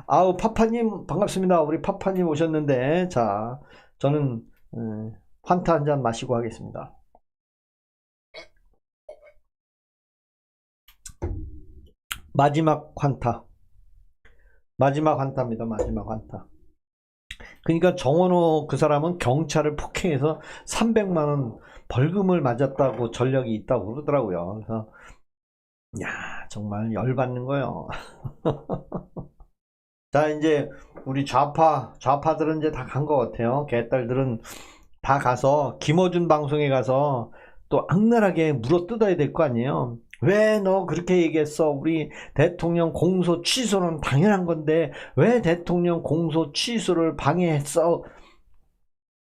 A: 아우, 파파님 반갑습니다. 우리 파파님 오셨는데, 자, 저는 환타 한 잔 마시고 하겠습니다. 마지막 환타입니다. 마지막 환타. 그러니까 정원호 그 사람은 경찰을 폭행해서 300만 원 벌금을 맞았다고 전력이 있다고 그러더라고요. 그래서 야, 정말 열받는 거예요. 자, 이제 우리 좌파들은 이제 다 간 것 같아요. 개딸들은 다 가서 김어준 방송에 가서 또 악랄하게 물어 뜯어야 될 거 아니에요. 왜 너 그렇게 얘기했어? 우리 대통령 공소 취소는 당연한 건데 왜 대통령 공소 취소를 방해했어?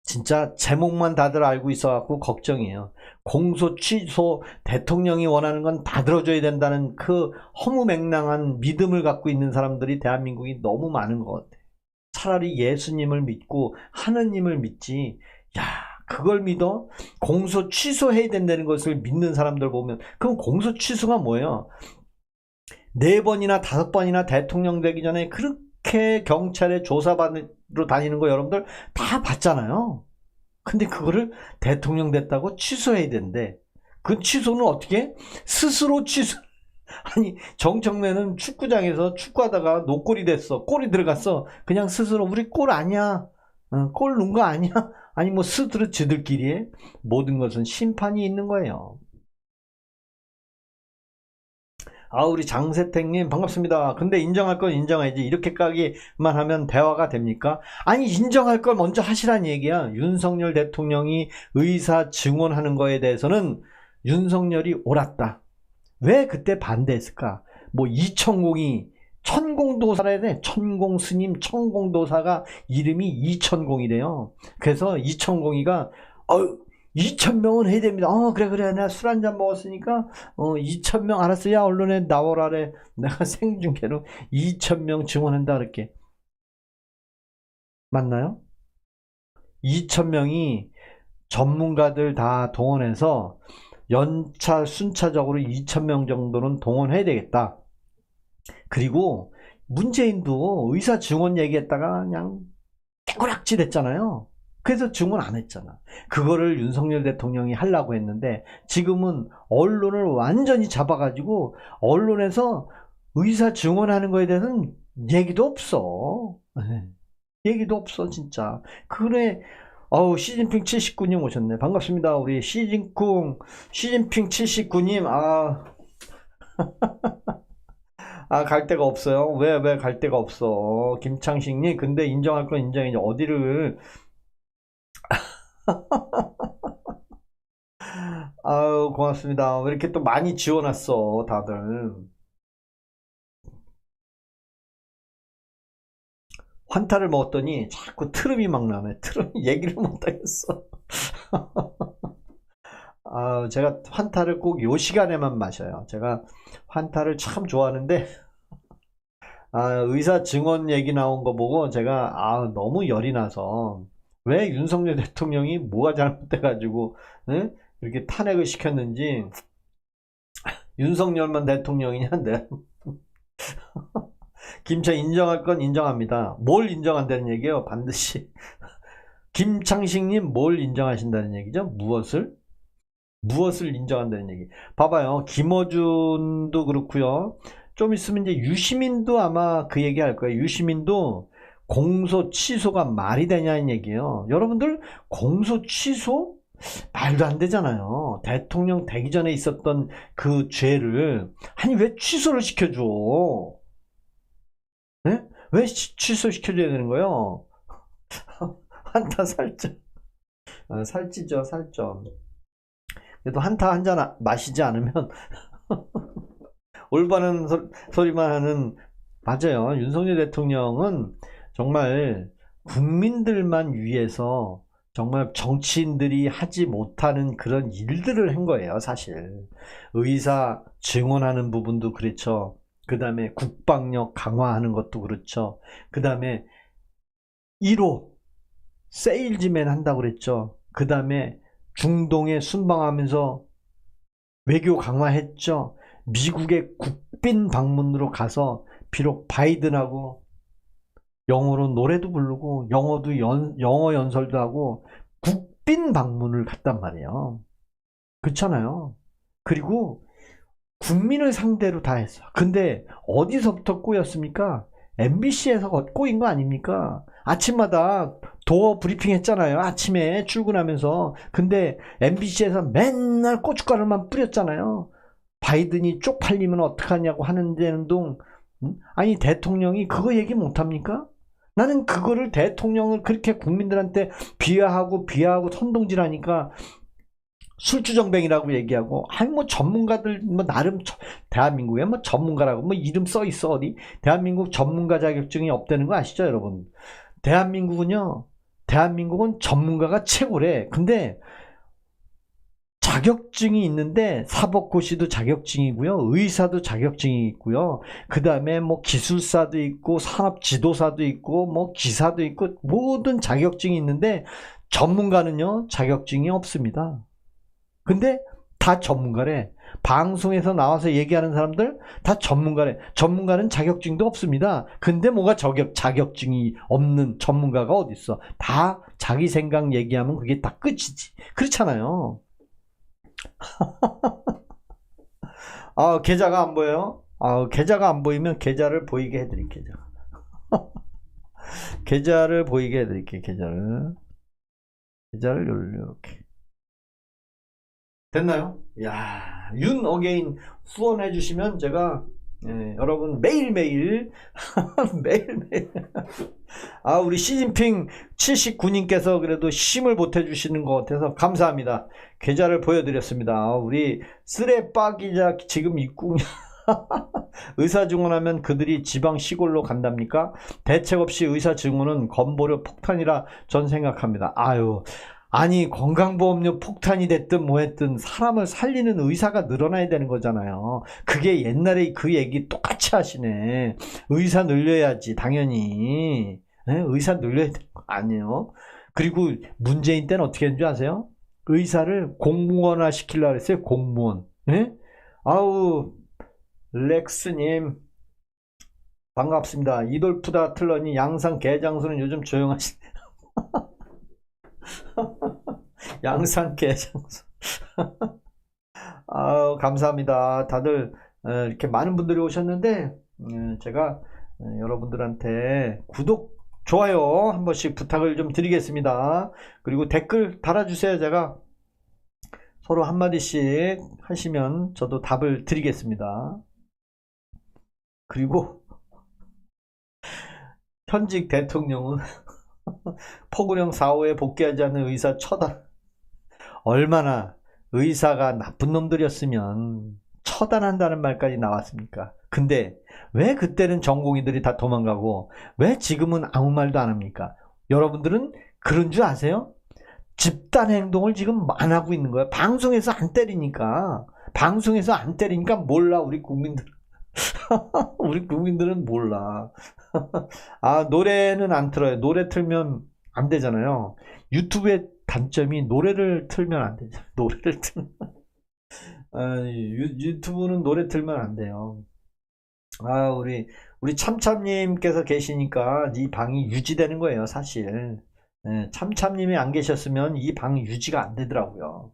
A: 진짜 제목만 다들 알고 있어갖고 걱정이에요. 공소 취소 대통령이 원하는 건 다 들어줘야 된다는 그 허무맹랑한 믿음을 갖고 있는 사람들이 대한민국이 너무 많은 것 같아요. 차라리 예수님을 믿고 하느님을 믿지. 야, 그걸 믿어? 공소 취소해야 된다는 것을 믿는 사람들 보면 그럼 공소 취소가 뭐예요? 4번이나 5번이나 대통령 되기 전에 그렇게 경찰에 조사받으러 다니는 거 여러분들 다 봤잖아요. 근데 그거를 대통령 됐다고 취소해야 된대. 그 취소는 어떻게? 스스로 취소. 아니, 정청래는 축구장에서 축구하다가 노골이 됐어. 골이 들어갔어. 그냥 스스로 우리 골 아니야. 골 넣은 거 아니야. 아니 뭐 스스로 지들끼리 모든 것은 심판이 있는 거예요. 아, 우리 장세택님 반갑습니다. 근데 인정할 건 인정해야지. 이렇게까지만 하면 대화가 됩니까? 아니, 인정할 걸 먼저 하시란 얘기야. 윤석열 대통령이 의사 증언하는 거에 대해서는 윤석열이 옳았다. 왜 그때 반대했을까? 뭐 이천공이 천공도사라 돼. 천공스님 천공도사가 이름이 이천공이래요. 그래서 이천공이가 2,000명은 해야 됩니다. 그래 내가 술 한잔 먹었으니까 2,000명 알았어. 야, 언론에 나오라래. 내가 생중계로 2,000명 증언한다 그럴게. 맞나요? 2,000명이 전문가들 다 동원해서 연차 순차적으로 2,000명 정도는 동원해야 되겠다. 그리고 문재인도 의사 증언 얘기했다가 그냥 깨꼬락지 됐잖아요. 그래서 증언 안 했잖아. 그거를 윤석열 대통령이 하려고 했는데 지금은 언론을 완전히 잡아가지고 언론에서 의사 증언하는 거에 대해서는 얘기도 없어. 얘기도 없어 진짜. 그래. 시진핑 79님 오셨네. 반갑습니다. 우리 시진핑 79님. 갈 데가 없어요. 왜 갈 데가 없어. 김창식님, 근데 인정할 건 인정이지. 어디를. 아유, 고맙습니다. 왜 이렇게 또 많이 지원했어, 다들. 환타를 먹었더니 자꾸 트름이 막 나네. 트름 얘기를 못하겠어. 제가 환타를 꼭 요 시간에만 마셔요. 제가 환타를 참 좋아하는데, 의사 증언 얘기 나온 거 보고 제가, 너무 열이 나서, 왜 윤석열 대통령이 뭐가 잘못돼가지고, 이렇게 탄핵을 시켰는지, 윤석열만 대통령이냐, 네. 김차 인정할 건 인정합니다. 뭘 인정한다는 얘기예요? 반드시. 김창식님 뭘 인정하신다는 얘기죠? 무엇을 인정한다는 얘기. 봐봐요. 김어준도 그렇고요. 좀 있으면 이제 유시민도 아마 그 얘기 할 거예요. 유시민도 공소 취소가 말이 되냐는 얘기예요. 여러분들 공소 취소? 말도 안 되잖아요. 대통령 되기 전에 있었던 그 죄를 아니 왜 취소를 시켜줘? 네? 왜 취소시켜줘야 되는 거예요? 한타 살쪄. 살찌죠, 살쪄. 그래도 한타 한 잔 마시지 않으면 올바른 소리만 하는. 맞아요. 윤석열 대통령은 정말 국민들만 위해서 정말 정치인들이 하지 못하는 그런 일들을 한 거예요, 사실. 의사 증언하는 부분도 그렇죠. 그 다음에 국방력 강화하는 것도 그렇죠. 그 다음에 1호 세일즈맨 한다고 그랬죠. 그 다음에 중동에 순방하면서 외교 강화했죠. 미국의 국빈 방문으로 가서 비록 바이든하고 영어로 노래도 부르고 영어 연설도 하고 국빈 방문을 갔단 말이에요. 그렇잖아요. 그리고 국민을 상대로 다 했어. 근데 어디서부터 꼬였습니까? MBC에서 꼬인 거 아닙니까? 아침마다 도어 브리핑 했잖아요. 아침에 출근하면서. 근데 MBC에서 맨날 고춧가루만 뿌렸잖아요. 바이든이 쪽팔리면 어떡하냐고 하는 데는 동. 아니 대통령이 그거 얘기 못합니까? 나는 그거를 대통령을 그렇게 국민들한테 비하하고 선동질하니까 술주정뱅이라고 얘기하고, 아니 뭐 전문가들 뭐 나름 대한민국에 뭐 전문가라고 뭐 이름 써 있어 어디? 대한민국 전문가 자격증이 없다는 거 아시죠, 여러분? 대한민국은 전문가가 최고래. 근데 자격증이 있는데 사법고시도 자격증이고요, 의사도 자격증이 있고요, 그 다음에 뭐 기술사도 있고 산업지도사도 있고 뭐 기사도 있고 모든 자격증이 있는데 전문가는요 자격증이 없습니다. 근데 다 전문가래. 방송에서 나와서 얘기하는 사람들 다 전문가래. 전문가는 자격증도 없습니다. 근데 뭐가 자격증이 없는 전문가가 어딨어. 다 자기 생각 얘기하면 그게 다 끝이지. 그렇잖아요. 계좌가 안 보여요? 계좌가 안 보이면 계좌를 보이게 해드릴게요. 계좌를 보이게 해드릴게요. 계좌를 이렇게. 됐나요? 야, 윤 어게인 후원해 주시면 제가 여러분 매일매일 매일매일 우리 시진핑 79님께서 그래도 힘을 보태 주시는 것 같아서 감사합니다. 계좌를 보여드렸습니다. 우리 쓰레빠기자 지금 입국 의사 증원하면 그들이 지방 시골로 간답니까? 대책 없이 의사 증원은 건보료 폭탄이라 전 생각합니다. 아니 건강보험료 폭탄이 됐든 뭐했든 사람을 살리는 의사가 늘어나야 되는 거잖아요. 그게 옛날에 그 얘기 똑같이 하시네. 의사 늘려야지 당연히. 의사 늘려야 되는 거 아니에요. 그리고 문재인 때는 어떻게 했는지 아세요? 의사를 공무원화 시키려고 했어요. 공무원. 렉스님 반갑습니다. 이돌프다 틀러니 양산 개장수는 요즘 조용하시네. 양산 개장수. 감사합니다. 다들 이렇게 많은 분들이 오셨는데 제가 여러분들한테 구독, 좋아요 한 번씩 부탁을 좀 드리겠습니다. 그리고 댓글 달아주세요. 제가 서로 한마디씩 하시면 저도 답을 드리겠습니다. 그리고 현직 대통령은 포근형 4호에 복귀하지 않는 의사 처단. 얼마나 의사가 나쁜 놈들이었으면 처단한다는 말까지 나왔습니까? 근데 왜 그때는 전공의들이 다 도망가고 왜 지금은 아무 말도 안 합니까? 여러분들은 그런 줄 아세요? 집단 행동을 지금 안 하고 있는 거예요. 방송에서 안 때리니까 몰라 우리 국민들. 우리 국민들은 몰라. 노래는 안 틀어요. 노래 틀면 안 되잖아요. 유튜브의 단점이 노래를 틀면 안 되죠. 노래를 틀면 유튜브는 노래 틀면 안 돼요. 우리 참참님께서 계시니까 이 방이 유지되는 거예요, 사실. 참참님이 안 계셨으면 이 방이 유지가 안 되더라고요.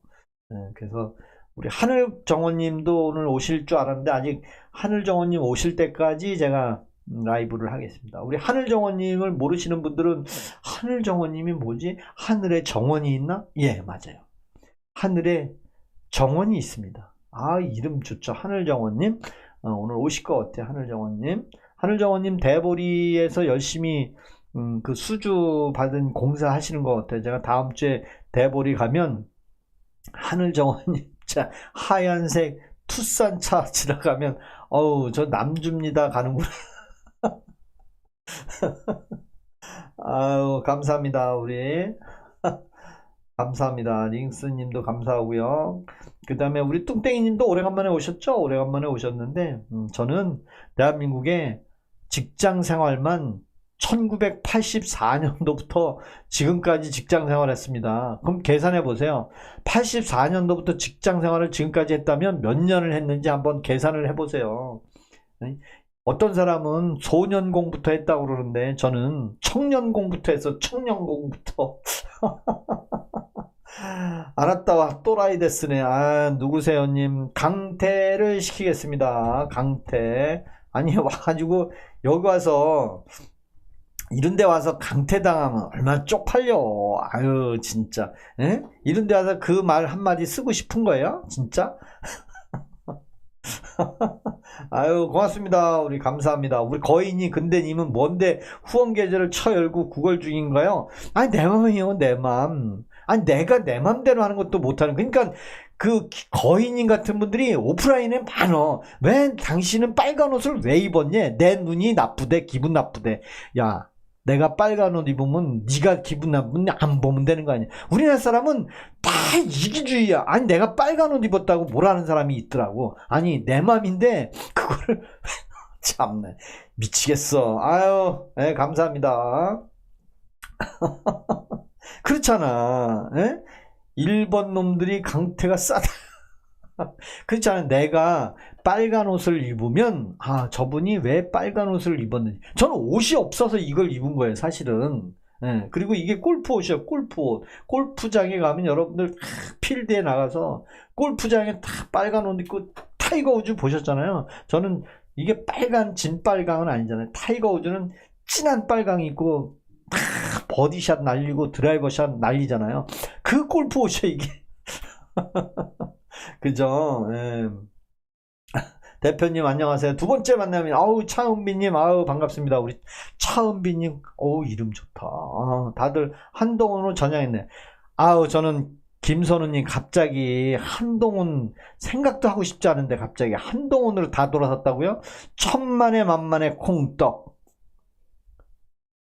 A: 그래서 우리 하늘정원님도 오늘 오실 줄 알았는데 아직 하늘정원님 오실 때까지 제가 라이브를 하겠습니다. 우리 하늘정원님을 모르시는 분들은 하늘정원님이 뭐지? 하늘에 정원이 있나? 예, 맞아요. 하늘에 정원이 있습니다. 이름 좋죠. 하늘정원님. 오늘 오실 것 같아요. 하늘정원님 대보리에서 열심히 그 수주 받은 공사 하시는 것 같아요. 제가 다음 주에 대보리 가면 하늘정원님 자 하얀색 투싼차 지나가면 저 남주입니다 가는구나. 감사합니다. 우리 감사합니다. 링스님도 감사하고요. 그 다음에 우리 뚱땡이님도 오래간만에 오셨죠? 오래간만에 오셨는데 저는 대한민국의 직장생활만 1984년도부터 지금까지 직장생활 했습니다. 그럼 계산해 보세요. 84년도부터 직장생활을 지금까지 했다면 몇 년을 했는지 한번 계산을 해보세요. 어떤 사람은 소년공부터 했다고 그러는데 저는 청년공부터 해서 청년공부터. 알았다. 또라이 데스네. 누구세요님. 강퇴를 시키겠습니다. 강퇴. 아니 와가지고 여기 와서 이런데 와서 강퇴당하면 얼마나 쪽팔려. 진짜. 이런데 와서 그 말 한마디 쓰고 싶은 거예요? 진짜? 고맙습니다. 우리 감사합니다. 우리 거인이 근데님은 뭔데 후원 계좌를 쳐 열고 구걸 중인가요? 내 맘이요, 내 맘. 아니 내가 내 맘대로 하는 것도 못하는, 그러니까 그 거인님 같은 분들이 오프라인에 많어. 왜 당신은 빨간 옷을 왜 입었냐? 내 눈이 나쁘대, 기분 나쁘대. 야, 내가 빨간 옷 입으면 네가 기분 나쁘면 안 보면 되는 거 아니야? 우리나라 사람은 다 이기주의야. 아니 내가 빨간 옷 입었다고 뭐라는 사람이 있더라고. 아니 내 맘인데 그거를 참네, 미치겠어. 아유, 네, 감사합니다. 그렇잖아. 에? 일본 놈들이 강태가 싸다. 그렇잖아요. 내가 빨간 옷을 입으면 저분이 왜 빨간 옷을 입었는지. 저는 옷이 없어서 이걸 입은 거예요, 사실은. 예, 그리고 이게 골프 옷이에요. 골프 옷. 골프장에 가면 여러분들 필드에 나가서 골프장에 다 빨간 옷 입고, 타이거 우즈 보셨잖아요. 저는 이게 빨간 진빨강은 아니잖아요. 타이거 우즈는 진한 빨강이 있고 다 버디샷 날리고 드라이버샷 날리잖아요. 그 골프 옷이에요, 이게. 그죠? 예. 대표님 안녕하세요. 두 번째 만남이, 차은비님, 반갑습니다. 우리 차은비님, 이름 좋다. 다들 한동훈으로 전향했네. 저는 김선우님 갑자기 한동훈 생각도 하고 싶지 않은데 갑자기 한동훈으로 다 돌아섰다고요? 천만에 만만에 콩떡.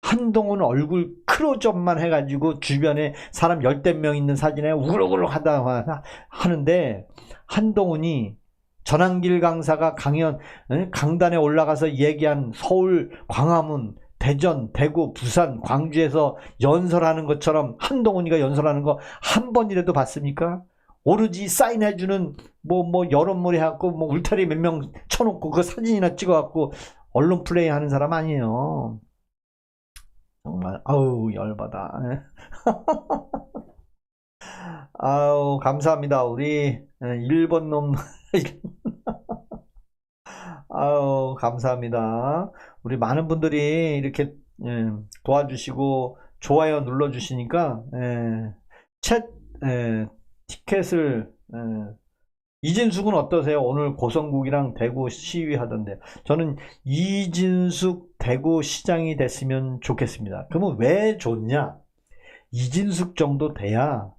A: 한동훈 얼굴 크로즈업만 해가지고 주변에 사람 10명 있는 사진에 우글우글 하다 하는데, 한동훈이 전한길 강사가 강단에 올라가서 얘기한 서울, 광화문, 대전, 대구, 부산, 광주에서 연설하는 것처럼 한동훈이가 연설하는 거 한 번이라도 봤습니까? 오로지 사인해주는 여론몰이 해갖고 울타리 몇 명 쳐놓고 그 사진이나 찍어갖고 언론 플레이 하는 사람 아니에요. 정말 열받아. 감사합니다. 우리 일본 놈. 감사합니다. 우리 많은 분들이 이렇게 도와주시고 좋아요 눌러주시니까 티켓을 이진숙은 어떠세요? 오늘 고성국이랑 대구 시위하던데. 저는 이진숙 대구시장이 됐으면 좋겠습니다. 그러면 왜 좋냐? 이진숙 정도 돼야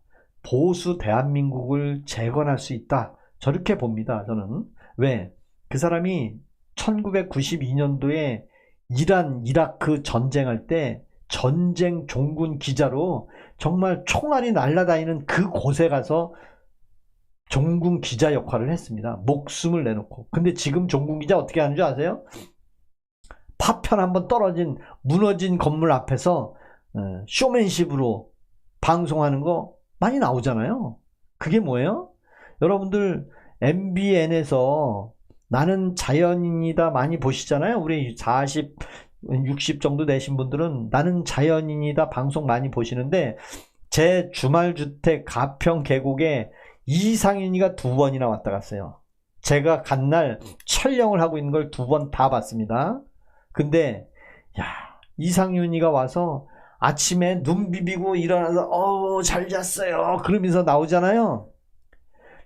A: 보수 대한민국을 재건할 수 있다. 저렇게 봅니다, 저는. 왜? 그 사람이 1992년도에 이란, 이라크 전쟁할 때 전쟁 종군 기자로 정말 총알이 날아다니는 그 곳에 가서 종군 기자 역할을 했습니다. 목숨을 내놓고. 근데 지금 종군 기자 어떻게 하는 줄 아세요? 파편 한번 무너진 건물 앞에서 쇼맨십으로 방송하는 거 많이 나오잖아요. 그게 뭐예요? 여러분들 MBN에서 나는 자연인이다 많이 보시잖아요. 우리 40, 60 정도 되신 분들은 나는 자연인이다 방송 많이 보시는데, 제 주말주택 가평 계곡에 이상윤이가 2번이나 왔다 갔어요. 제가 간 날 촬영을 하고 있는 걸 2번 다 봤습니다. 근데 이상윤이가 와서 아침에 눈 비비고 일어나서 잘 잤어요 그러면서 나오잖아요.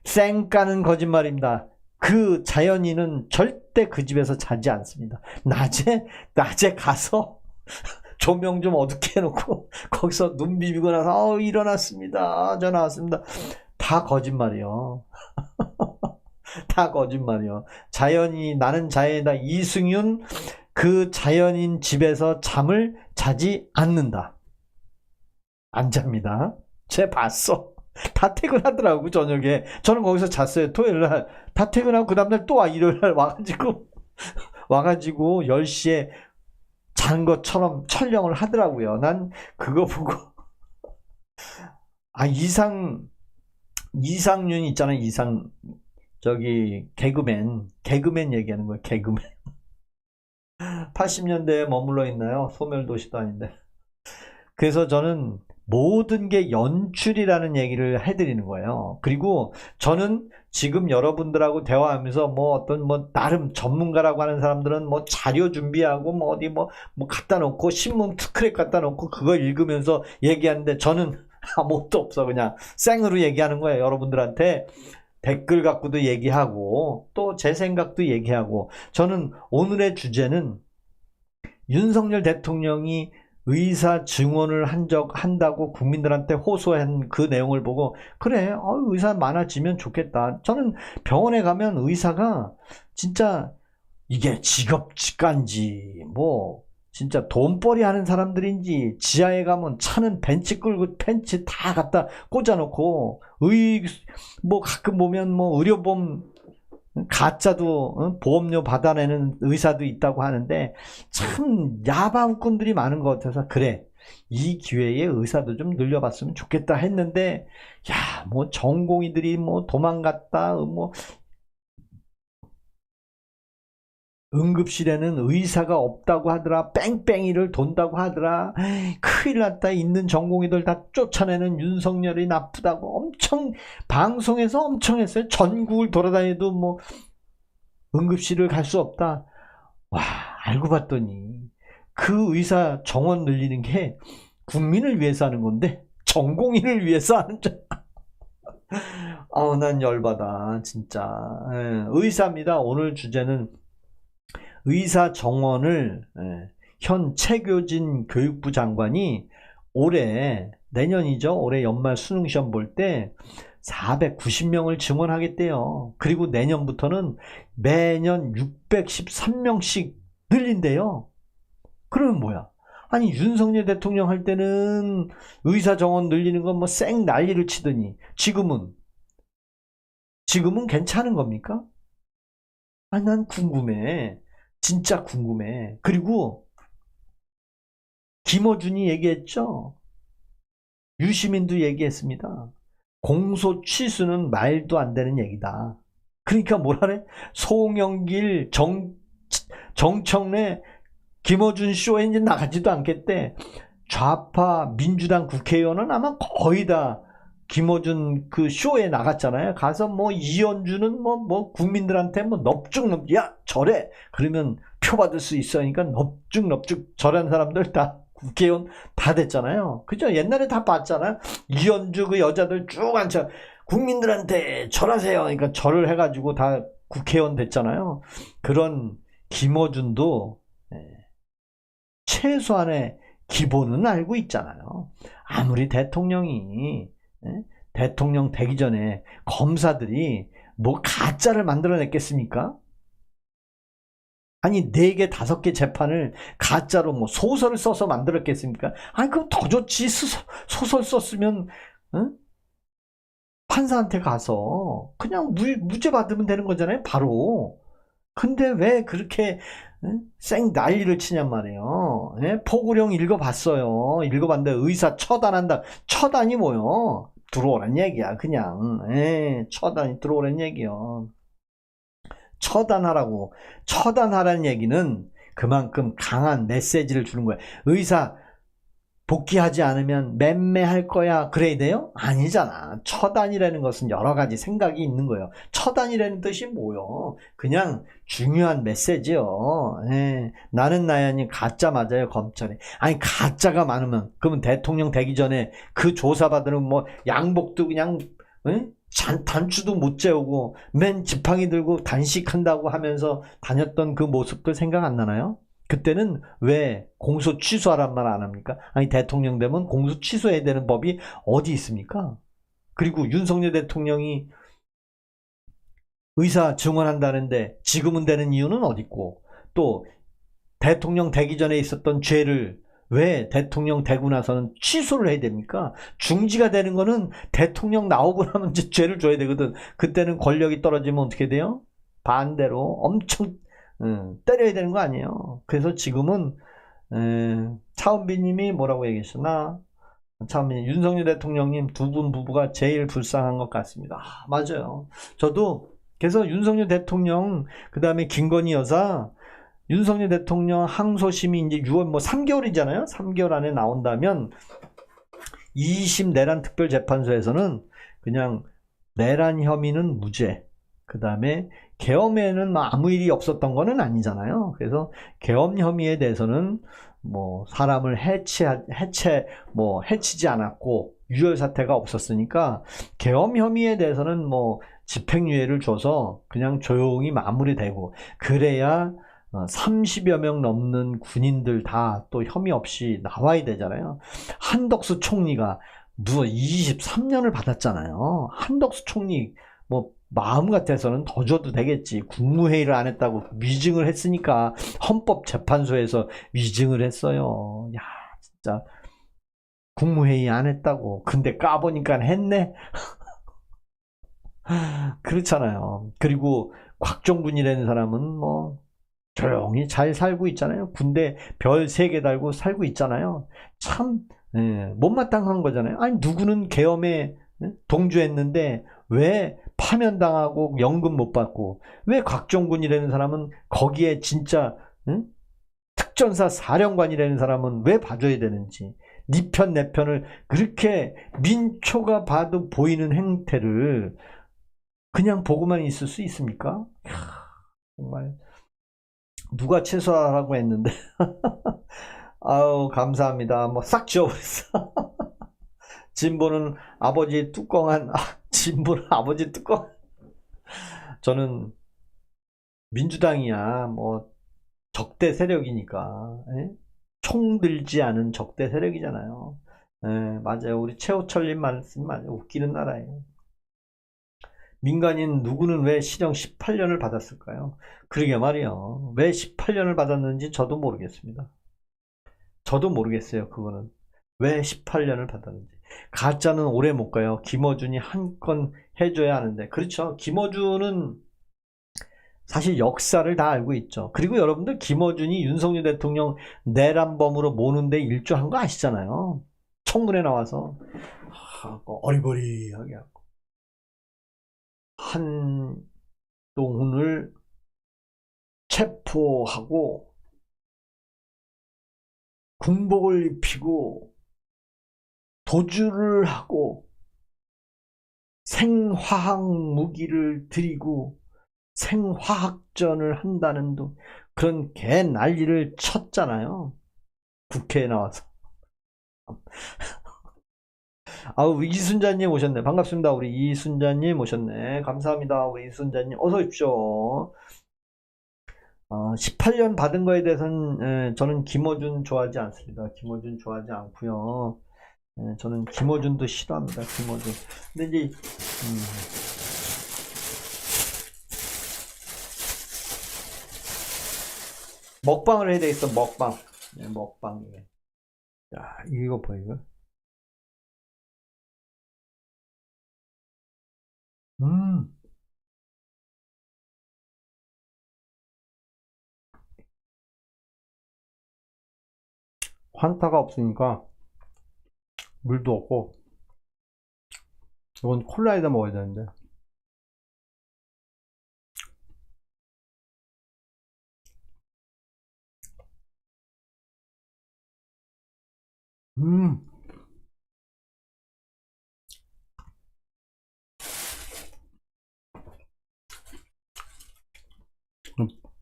A: 쌩까는 거짓말입니다. 그 자연인은 절대 그 집에서 자지 않습니다. 낮에 가서 조명 좀 어둡게 해놓고 거기서 눈 비비고 나서 일어났습니다, 저 나왔습니다. 다 거짓말이요. 다 거짓말이요. 나는 자연이다 이승윤, 그 자연인 집에서 잠을 자지 않는다. 안 잡니다. 쟤 봤어. 다 퇴근하더라고, 저녁에. 저는 거기서 잤어요. 토요일날 다 퇴근하고 그 다음날 또 일요일날 와가지고 10시에 잔 것처럼 촬영을 하더라고요. 난 그거 보고 이상윤 있잖아요. 개그맨 얘기하는 거예요. 개그맨. 80년대에 머물러 있나요? 소멸도시도 아닌데. 그래서 저는 모든 게 연출이라는 얘기를 해드리는 거예요. 그리고 저는 지금 여러분들하고 대화하면서 나름 전문가라고 하는 사람들은 자료 준비하고 어디 갖다 놓고 신문 스크랩 갖다 놓고 그거 읽으면서 얘기하는데, 저는 아무것도 없어. 그냥 생으로 얘기하는 거예요. 여러분들한테 댓글 갖고도 얘기하고 또 제 생각도 얘기하고. 저는 오늘의 주제는 윤석열 대통령이 의사 증언을 한다고 국민들한테 호소한 그 내용을 보고, 그래, 의사 많아지면 좋겠다. 저는 병원에 가면 의사가 진짜 이게 직업직간지, 뭐, 진짜 돈벌이 하는 사람들인지, 지하에 가면 차는 벤치 끌고 벤치 다 갖다 꽂아놓고, 뭐 가끔 보면 뭐 의료보험, 가짜도 보험료 받아내는 의사도 있다고 하는데, 참 야방꾼들이 많은 것 같아서, 그래, 이 기회에 의사도 좀 늘려봤으면 좋겠다 했는데, 야, 뭐 전공의들이 뭐 도망갔다, 뭐 응급실에는 의사가 없다고 하더라, 뺑뺑이를 돈다고 하더라, 큰일 났다, 있는 전공의들 다 쫓아내는 윤석열이 나쁘다고 엄청 방송에서 엄청 했어요. 전국을 돌아다녀도 뭐 응급실을 갈 수 없다. 와, 알고 봤더니 그 의사 정원 늘리는 게 국민을 위해서 하는 건데 전공의를 위해서 하는 줄. 난 열받아 진짜. 의사입니다. 오늘 주제는 의사 정원을 현 최교진 교육부 장관이 올해, 내년이죠, 올해 연말 수능시험 볼 때 490명을 증원하겠대요. 그리고 내년부터는 매년 613명씩 늘린대요. 그러면 뭐야? 아니, 윤석열 대통령 할 때는 의사 정원 늘리는 건 뭐 쌩 난리를 치더니 지금은 괜찮은 겁니까? 아니, 난 궁금해. 진짜 궁금해. 그리고 김어준이 얘기했죠. 유시민도 얘기했습니다. 공소 취수는 말도 안 되는 얘기다. 그러니까 뭐라래? 송영길, 정청래, 김어준 쇼에 이제 나가지도 않겠대. 좌파 민주당 국회의원은 아마 거의 다 김어준 그 쇼에 나갔잖아요. 가서 뭐 이현주는 뭐 국민들한테 뭐 넙죽 야 저래 그러면 표 받을 수 있으니까 넙죽 저런 사람들 다 국회의원 다 됐잖아요. 그죠? 옛날에 다 봤잖아요. 이현주 그 여자들 쭉 앉아 국민들한테 절하세요. 그러니까 절을 해가지고 다 국회의원 됐잖아요. 그런 김어준도 최소한의 기본은 알고 있잖아요. 아무리 대통령이 대통령 되기 전에 검사들이 뭐 가짜를 만들어냈겠습니까? 아니 4개 5개 재판을 가짜로 뭐 소설을 써서 만들었겠습니까? 아니 그럼 더 좋지. 소설 썼으면 판사한테 가서 그냥 무죄 받으면 되는 거잖아요, 바로. 근데 왜 그렇게 쌩 난리를 치냔 말이에요. 포구령 읽어봤어요. 읽어봤는데 의사 처단한다. 처단이 뭐요? 들어오란 얘기야, 그냥. 처단이 들어오란 얘기요. 처단하라는 얘기는 그만큼 강한 메시지를 주는 거야. 의사 복귀하지 않으면 맴매할 거야 그래야 돼요? 아니잖아. 처단이라는 것은 여러 가지 생각이 있는 거예요. 처단이라는 뜻이 뭐요? 그냥 중요한 메시지요. 나는 나야니 가짜 맞아요, 검찰에. 아니 가짜가 많으면 그러면 대통령 되기 전에 그 조사받으면 뭐 양복도 그냥 단추도 못 재우고 맨 지팡이 들고 단식한다고 하면서 다녔던 그 모습들 생각 안 나나요? 그때는 왜 공소 취소하란 말 안 합니까? 아니 대통령 되면 공소 취소해야 되는 법이 어디 있습니까? 그리고 윤석열 대통령이 의사 증언한다는데 지금은 되는 이유는 어디 있고, 또 대통령 되기 전에 있었던 죄를 왜 대통령 되고 나서는 취소를 해야 됩니까? 중지가 되는 거는 대통령 나오고 나면 이제 죄를 줘야 되거든. 그때는 권력이 떨어지면 어떻게 돼요? 반대로 엄청 때려야 되는 거 아니에요. 그래서 지금은 차은비님이 뭐라고 얘기하셨나? 차은비 윤석열 대통령님 두 분 부부가 제일 불쌍한 것 같습니다. 맞아요. 저도 그래서 윤석열 대통령 그 다음에 김건희 여사, 윤석열 대통령 항소심이 이제 6월 뭐 3개월이잖아요. 3개월 안에 나온다면 2심 내란 특별재판소에서는 그냥 내란 혐의는 무죄. 그 다음에 계엄에는 아무 일이 없었던 거는 아니잖아요. 그래서 계엄 혐의에 대해서는 뭐 사람을 해치지 않았고 유혈 사태가 없었으니까 계엄 혐의에 대해서는 뭐 집행유예를 줘서 그냥 조용히 마무리되고, 그래야 30여 명 넘는 군인들 다 또 혐의 없이 나와야 되잖아요. 한덕수 총리가 무려 23년을 받았잖아요. 한덕수 총리 뭐 마음 같아서는 더 줘도 되겠지. 국무회의를 안 했다고 위증을 했으니까 헌법재판소에서 위증을 했어요. 야, 진짜 국무회의 안 했다고. 근데 까보니까 했네. 그렇잖아요. 그리고 곽종군이라는 사람은 뭐 조용히 잘 살고 있잖아요. 군대 별 3개 달고 살고 있잖아요. 참 못마땅한 거잖아요. 아니 누구는 계엄에 동조했는데 왜 파면당하고 연금 못 받고, 왜 곽종군이라는 사람은 거기에 진짜 특전사 사령관이라는 사람은 왜 봐줘야 되는지, 네 편 내 편을 그렇게 민초가 봐도 보이는 행태를 그냥 보고만 있을 수 있습니까? 정말 누가 최소화라고 했는데 아우 감사합니다. 뭐 싹 지워버렸어. 진보는 아버지 뚜껑한 진보는 아버지 뚜껑. 저는 민주당이야 뭐 적대 세력이니까, 총 들지 않은 적대 세력이잖아요. 맞아요. 우리 최호철님 말씀 맞아요. 웃기는 나라예요. 민간인 누구는 왜 실형 18년을 받았을까요? 그러게 말이요. 왜 18년을 받았는지 저도 모르겠습니다. 저도 모르겠어요. 그거는 왜 18년을 받았는지. 가짜는 오래 못 가요. 김어준이 한 건 해줘야 하는데. 그렇죠. 김어준은 사실 역사를 다 알고 있죠. 그리고 여러분들 김어준이 윤석열 대통령 내란범으로 모는데 일조한 거 아시잖아요. 청문회 나와서 어리버리하게 하고 한동훈을 체포하고 군복을 입히고 도주를 하고 생화학 무기를 들이고 생화학전을 한다는 그런 개 난리를 쳤잖아요. 국회에 나와서. 우리 이순자님 오셨네. 반갑습니다. 우리 이순자님 오셨네. 감사합니다. 우리 이순자님 어서 오십시오. 18년 받은 거에 대해서는 저는 김어준 좋아하지 않습니다. 김어준 좋아하지 않고요. 저는 김어준도 싫어합니다. 김어준. 근데 이제 먹방을 해야 되겠어. 먹방. 먹방. 야, 이거 보여 이거. 환타가 없으니까 물도 없고, 이건 콜라에다 먹어야 되는데.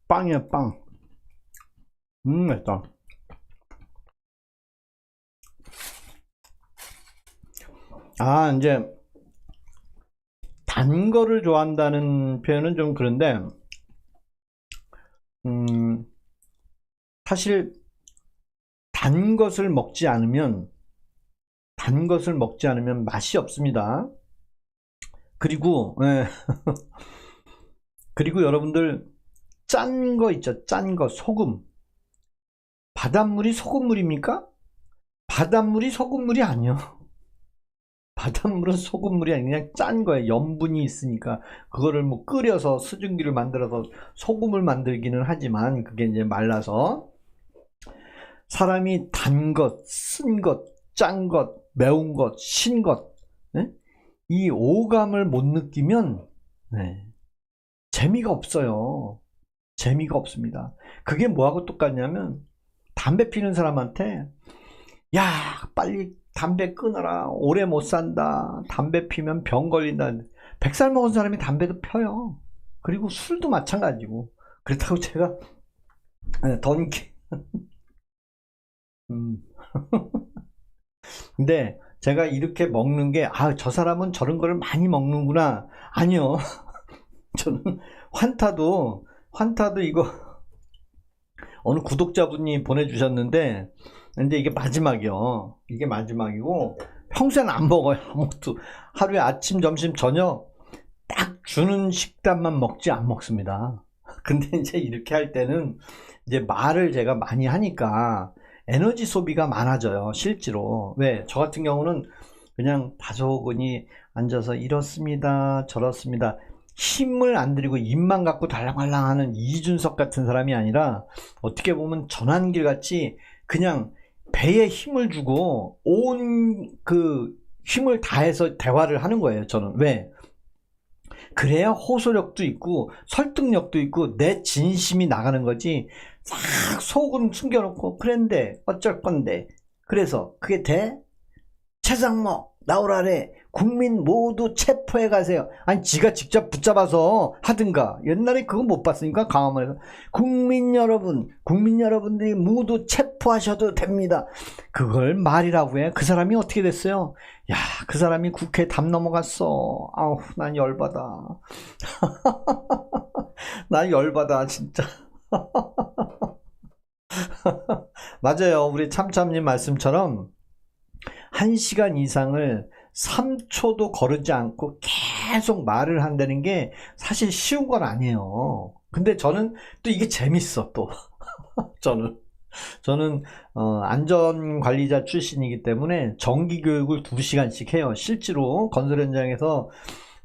A: 빵이야 빵. 맛있다. 이제 단 거를 좋아한다는 표현은 좀 그런데, 사실 단 것을 먹지 않으면 맛이 없습니다. 그리고 그리고 여러분들 짠 거 있죠. 짠 거, 소금. 바닷물이 소금물입니까? 바닷물이 소금물이 아니요. 바닷물은 소금물이 아니라 그냥 짠 거예요. 염분이 있으니까 그거를 뭐 끓여서 수증기를 만들어서 소금을 만들기는 하지만 그게 이제 말라서, 사람이 단 것, 쓴 것, 짠 것, 매운 것, 신 것, 이 오감을 못 느끼면 재미가 없어요. 재미가 없습니다. 그게 뭐하고 똑같냐면, 담배 피는 사람한테 야 빨리 담배 끊어라, 오래 못 산다, 담배 피면 병 걸린다. 100살 먹은 사람이 담배도 펴요. 그리고 술도 마찬가지고. 그렇다고 제가 던기 근데 제가 이렇게 먹는 게, 저 사람은 저런 거를 많이 먹는구나. 아니요. 저는 환타도 이거 어느 구독자분이 보내주셨는데, 근데 이게 마지막이요. 이게 마지막이고, 평소엔 안 먹어요. 아무것도. 하루에 아침, 점심, 저녁 딱 주는 식단만 먹지 안 먹습니다. 근데 이제 이렇게 할 때는 이제 말을 제가 많이 하니까 에너지 소비가 많아져요. 실제로. 왜? 저 같은 경우는 그냥 다소근히 앉아서 이렇습니다. 저렇습니다. 힘을 안 들이고 입만 갖고 달랑달랑 하는 이준석 같은 사람이 아니라 어떻게 보면 전환길 같이 그냥 배에 힘을 주고 온 그 힘을 다해서 대화를 하는 거예요. 저는. 왜? 그래야 호소력도 있고 설득력도 있고 내 진심이 나가는 거지. 싹 속은 숨겨놓고 그런데 어쩔 건데. 그래서 그게 돼? 최상목 나오라래. 국민 모두 체포해 가세요. 아니 지가 직접 붙잡아서 하든가. 옛날에 그거 못 봤으니까 강화문에서 국민 여러분들이 모두 체포하셔도 됩니다. 그걸 말이라고 해. 그 사람이 어떻게 됐어요? 야, 그 사람이 국회 담 넘어갔어. 아우, 난 열받아. 난 열받아 진짜. 맞아요. 우리 참참님 말씀처럼 1시간 이상을 3초도 거르지 않고 계속 말을 한다는 게 사실 쉬운 건 아니에요. 근데 저는 또 이게 재밌어 또. 저는 안전관리자 출신이기 때문에 정기교육을 2시간씩 해요. 실제로 건설 현장에서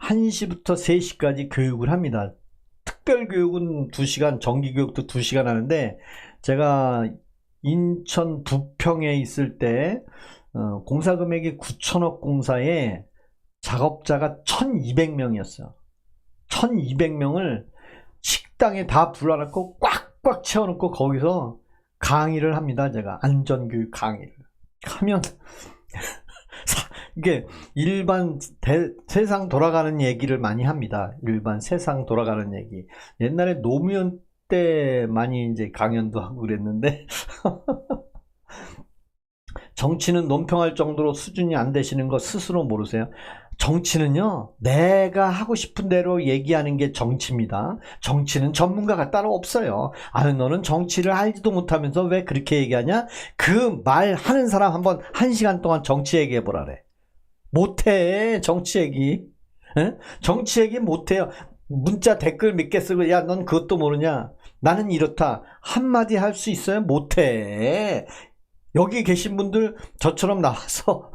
A: 1시부터 3시까지 교육을 합니다. 특별교육은 2시간, 정기교육도 2시간 하는데 제가 인천 부평에 있을 때 공사 금액이 9천억 공사에 작업자가 1200명이었어요. 1200명을 식당에 다 불러놓고 꽉꽉 채워놓고 거기서 강의를 합니다. 제가 안전교육 강의를 하면 이게 일반 세상 돌아가는 얘기를 많이 합니다. 일반 세상 돌아가는 얘기. 옛날에 노무현 때 많이 이제 강연도 하고 그랬는데 정치는 논평할 정도로 수준이 안 되시는 거 스스로 모르세요? 정치는요, 내가 하고 싶은 대로 얘기하는 게 정치입니다. 정치는 전문가가 따로 없어요. 아유, 너는 정치를 알지도 못하면서 왜 그렇게 얘기하냐? 그 말 하는 사람 한번 1시간 동안 정치 얘기해 보라래. 못해, 정치 얘기. 에? 정치 얘기 못해요. 문자 댓글 몇 개 쓰고, 야, 넌 그것도 모르냐? 나는 이렇다. 한마디 할 수 있어요? 못해. 여기 계신 분들 저처럼 나와서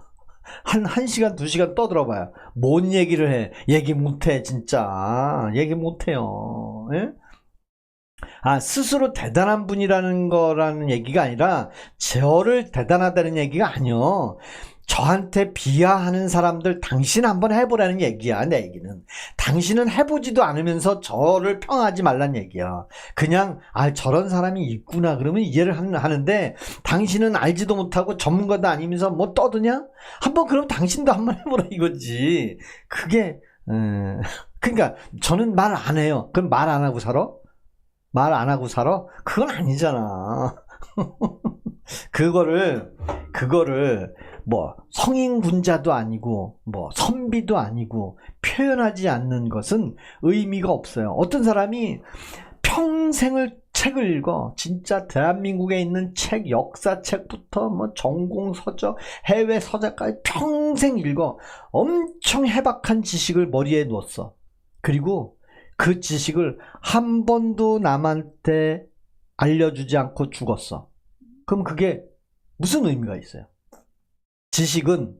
A: 한 1시간, 2시간 떠들어봐요. 뭔 얘기를 해? 얘기 못해, 진짜. 얘기 못해요. 예? 아, 스스로 대단한 분이라는 거라는 얘기가 아니라, 저를 대단하다는 얘기가 아니요. 저한테 비하하는 사람들 당신 한번 해보라는 얘기야. 내 얘기는 당신은 해보지도 않으면서 저를 평하지 말란 얘기야. 그냥 저런 사람이 있구나 그러면 이해를 하는데 당신은 알지도 못하고 전문가도 아니면서 뭐 떠드냐? 한번 그럼 당신도 한번 해보라 이거지. 그게 그러니까 저는 말 안 해요. 그럼 말 안 하고 살아? 말 안 하고 살아? 그건 아니잖아. 그거를 뭐 성인군자도 아니고 뭐 선비도 아니고 표현하지 않는 것은 의미가 없어요. 어떤 사람이 평생을 책을 읽어. 진짜 대한민국에 있는 책, 역사책부터 뭐 전공 서적, 해외 서적까지 평생 읽어. 엄청 해박한 지식을 머리에 넣었어. 그리고 그 지식을 한 번도 남한테 알려주지 않고 죽었어. 그럼 그게 무슨 의미가 있어요? 지식은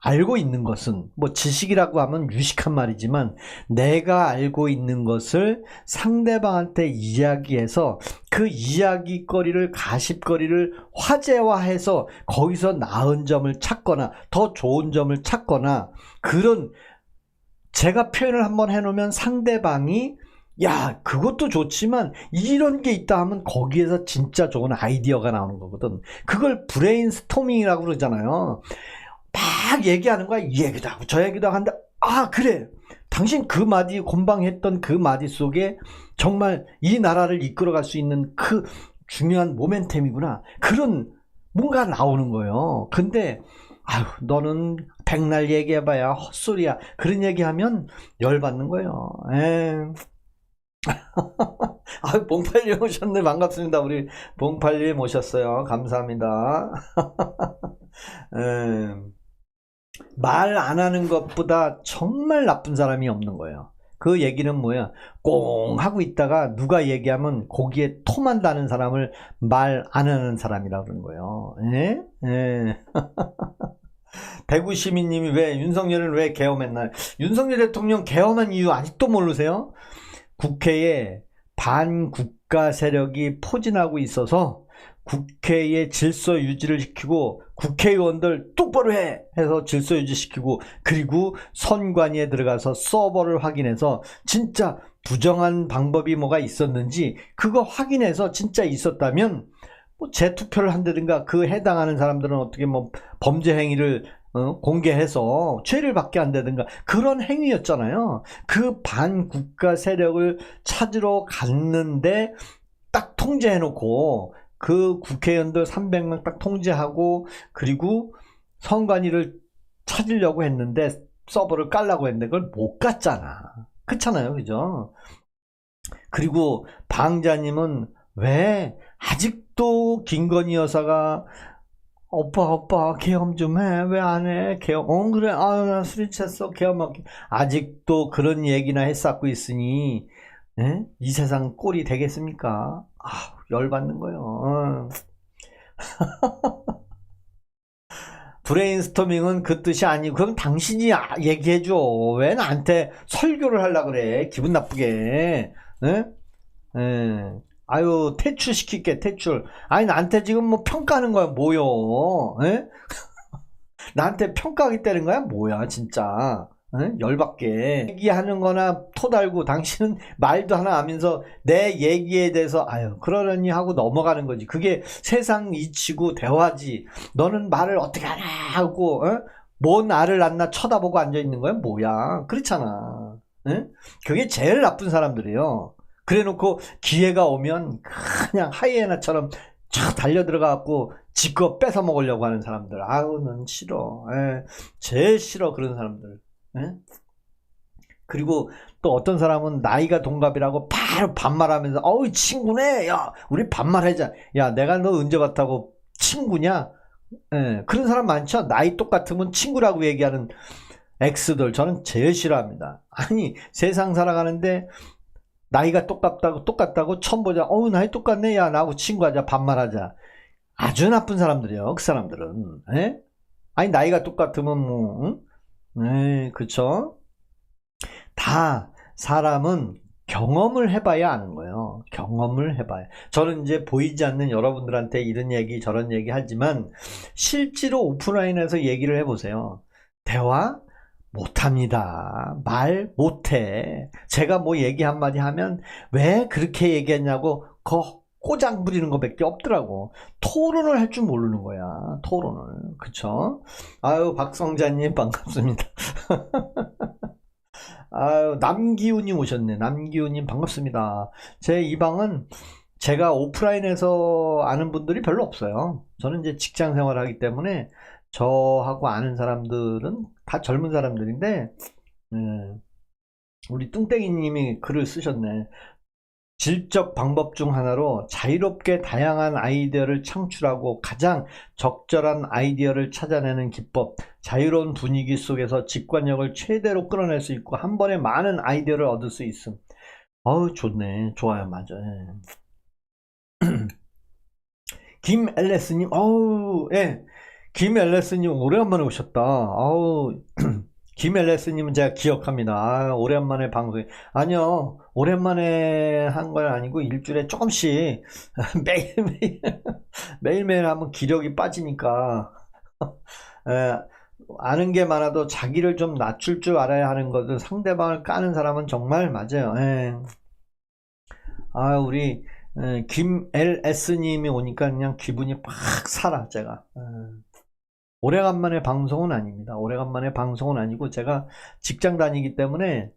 A: 알고 있는 것은 뭐 지식이라고 하면 유식한 말이지만 내가 알고 있는 것을 상대방한테 이야기해서 그 이야기거리를 가십거리를 화제화해서 거기서 나은 점을 찾거나 더 좋은 점을 찾거나 그런 제가 표현을 한번 해놓으면 상대방이 야 그것도 좋지만 이런 게 있다 하면 거기에서 진짜 좋은 아이디어가 나오는 거거든. 그걸 브레인스토밍이라고 그러잖아요. 막 얘기하는 거야. 이 얘기도 하고 저 얘기도 한다. 아 그래 당신 그 마디 곤방했던 그 마디 속에 정말 이 나라를 이끌어갈 수 있는 그 중요한 모멘텀이구나. 그런 뭔가 나오는 거예요. 근데 아유 너는 백날 얘기해봐야 헛소리야. 그런 얘기하면 열받는 거예요. 아, 봉팔님 오셨네. 반갑습니다. 우리 봉팔님 오셨어요. 감사합니다. 말 안 하는 것보다 정말 나쁜 사람이 없는 거예요. 그 얘기는 뭐야? 꽁 하고 있다가 누가 얘기하면 거기에 토만다는 사람을 말 안 하는 사람이라고 그러는 거예요. 예? 예. 대구 시민님이 왜 윤석열을 왜 계엄했나요? 윤석열 대통령 계엄한 이유 아직도 모르세요? 국회에 반국가 세력이 포진하고 있어서 국회의 질서 유지를 시키고 국회의원들 똑바로 해 해서 질서 유지시키고, 그리고 선관위에 들어가서 서버를 확인해서 진짜 부정한 방법이 뭐가 있었는지 그거 확인해서 진짜 있었다면 뭐 재투표를 한다든가 그 해당하는 사람들은 어떻게 뭐 범죄 행위를 공개해서 죄를 받게 한다든가 그런 행위였잖아요. 그 반국가 세력을 찾으러 갔는데 딱 통제해놓고 그 국회의원들 300명 딱 통제하고, 그리고 선관위를 찾으려고 했는데 서버를 깔라고 했는데 그걸 못 갔잖아. 그렇잖아요. 그죠? 그리고 방자님은 왜 아직도 김건희 여사가 오빠 계엄 좀 해. 왜 안 해? 계엄. 그래. 나 술이 챘어. 계엄할게. 아직도 그런 얘기나 했었고 있으니 이 세상 꼴이 되겠습니까? 열받는 거예요. 브레인스토밍은 그 뜻이 아니고 그럼 당신이 얘기해줘. 왜 나한테 설교를 하려고 그래? 기분 나쁘게. 아유, 퇴출시킬게, 퇴출. 아니, 나한테 지금 뭐 평가하는 거야, 뭐요? 나한테 평가하겠다는 거야? 뭐야, 진짜. 열받게. 얘기하는 거나 토달고 당신은 말도 하나 하면서 내 얘기에 대해서 아유, 그러려니 하고 넘어가는 거지. 그게 세상 이치고 대화지. 너는 말을 어떻게 하나 하고, 뭐 나를 안 쳐다보고 앉아있는 거야? 뭐야. 그렇잖아. 그게 제일 나쁜 사람들이에요. 그래 놓고 기회가 오면 그냥 하이에나처럼 쫙 달려들어가갖고 지껏 뺏어 먹으려고 하는 사람들. 아우, 난 싫어. 제일 싫어, 그런 사람들. 그리고 또 어떤 사람은 나이가 동갑이라고 바로 반말하면서 어우, 친구네. 야, 우리 반말하자. 야, 내가 너 언제 봤다고 친구냐? 그런 사람 많죠. 나이 똑같으면 친구라고 얘기하는 X들. 저는 제일 싫어합니다. 아니, 세상 살아가는데 나이가 똑같다고 처음 보자. 어우, 나이 똑같네. 야, 나하고 친구하자. 반말하자. 아주 나쁜 사람들이에요. 그 사람들은. 아니, 나이가 똑같으면 뭐, 그쵸? 다 사람은 경험을 해봐야 아는 거예요. 경험을 해봐야. 저는 이제 보이지 않는 여러분들한테 이런 얘기 저런 얘기 하지만 실제로 오프라인에서 얘기를 해보세요. 대화 못합니다. 말 못해. 제가 뭐 얘기 한마디 하면 왜 그렇게 얘기했냐고 꼬장 부리는 것밖에 없더라고. 토론을 할 줄 모르는 거야. 토론을. 그쵸? 아유, 박성자님 반갑습니다. 아유, 남기훈님 오셨네. 남기훈님 반갑습니다. 제 이 방은 제가 오프라인에서 아는 분들이 별로 없어요. 저는 이제 직장 생활을 하기 때문에 저하고 아는 사람들은 다 젊은 사람들인데, 우리 뚱땡이님이 글을 쓰셨네. 질적 방법 중 하나로 자유롭게 다양한 아이디어를 창출하고 가장 적절한 아이디어를 찾아내는 기법. 자유로운 분위기 속에서 직관력을 최대로 끌어낼 수 있고 한 번에 많은 아이디어를 얻을 수 있음. 어우, 좋네. 좋아요. 맞아요. 김엘레스님, 어우, 예. 김엘레스님 오래간만에 오셨다. 어우, 김엘레스님은 제가 기억합니다. 오랜만에 방송에. 아니요, 오랜만에 한 건 아니고 일주일에 조금씩 매일매일 하면 기력이 빠지니까. 아는 게 많아도 자기를 좀 낮출 줄 알아야 하는 것은 상대방을 까는 사람은 정말 맞아요. 우리 김LS님이 오니까 그냥 기분이 팍 살아. 제가 오래간만에 방송은 아닙니다. 오래간만에 방송은 아니고 제가 직장 다니기 때문에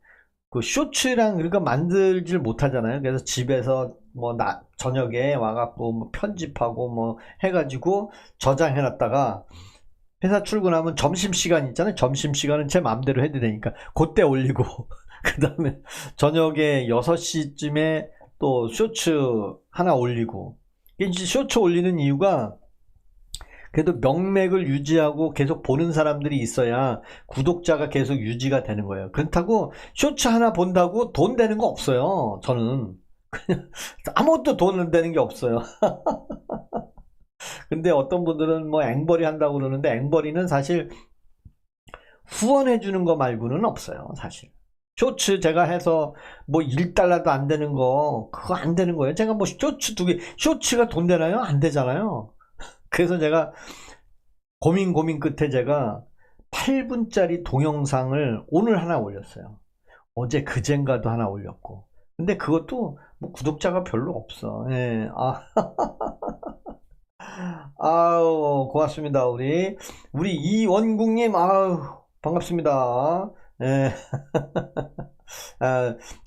A: 그 쇼츠랑 그러니까 만들질 못하잖아요. 그래서 집에서 뭐 저녁에 와갖고 뭐 편집하고 뭐 해가지고 저장해놨다가 회사 출근하면 점심시간 있잖아요. 점심시간은 제 마음대로 해도 되니까 그때 올리고 그 다음에 저녁에 6시쯤에 또 쇼츠 하나 올리고, 이제 쇼츠 올리는 이유가 그래도 명맥을 유지하고 계속 보는 사람들이 있어야 구독자가 계속 유지가 되는 거예요. 그렇다고 쇼츠 하나 본다고 돈 되는 거 없어요. 저는 그냥 아무것도 돈 되는 게 없어요. 근데 어떤 분들은 뭐 앵벌이 한다고 그러는데, 앵벌이는 사실 후원해 주는 거 말고는 없어요. 사실 쇼츠 제가 해서 뭐 1달러도 안 되는 거, 그거 안 되는 거예요. 제가 뭐 쇼츠 2개, 쇼츠가 돈 되나요? 안 되잖아요. 그래서 제가 고민 끝에 제가 8분짜리 동영상을 오늘 하나 올렸어요. 어제 그젠가도 하나 올렸고. 근데 그것도 뭐 구독자가 별로 없어. 예. 아우, 고맙습니다. 우리 이원국님, 아우, 반갑습니다. 예.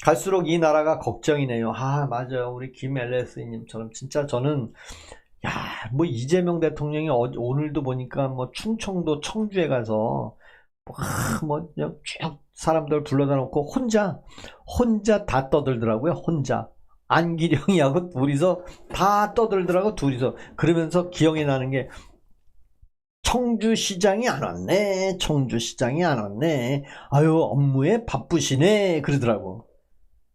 A: 갈수록 이 나라가 걱정이네요. 맞아요. 우리 김LS님처럼 진짜 저는, 야, 뭐 이재명 대통령이 오늘도 보니까 뭐 충청도 청주에 가서 뭐 그냥 쭉 사람들 불러다 놓고 혼자 다 떠들더라고요. 혼자 안기령이하고 둘이서 다 떠들더라고. 둘이서 그러면서 기억이 나는 게, 청주시장이 안 왔네, 청주시장이 안 왔네, 아유 업무에 바쁘시네, 그러더라고.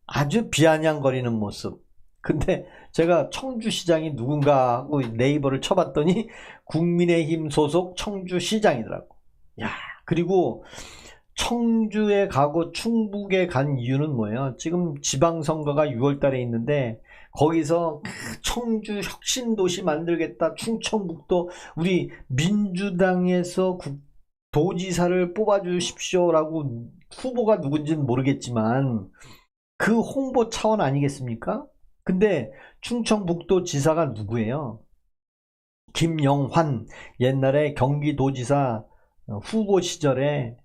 A: 아주 비아냥거리는 모습. 근데 제가 청주시장이 누군가 하고 네이버를 쳐봤더니 국민의힘 소속 청주시장이더라고. 야, 그리고 청주에 가고 충북에 간 이유는 뭐예요? 지금 지방선거가 6월달에 있는데 거기서 청주 혁신도시 만들겠다, 충청북도 우리 민주당에서 도지사를 뽑아주십시오라고, 후보가 누군지는 모르겠지만 그 홍보 차원 아니겠습니까? 근데 충청북도 지사가 누구예요? 김영환, 옛날에 경기도지사 후보 시절에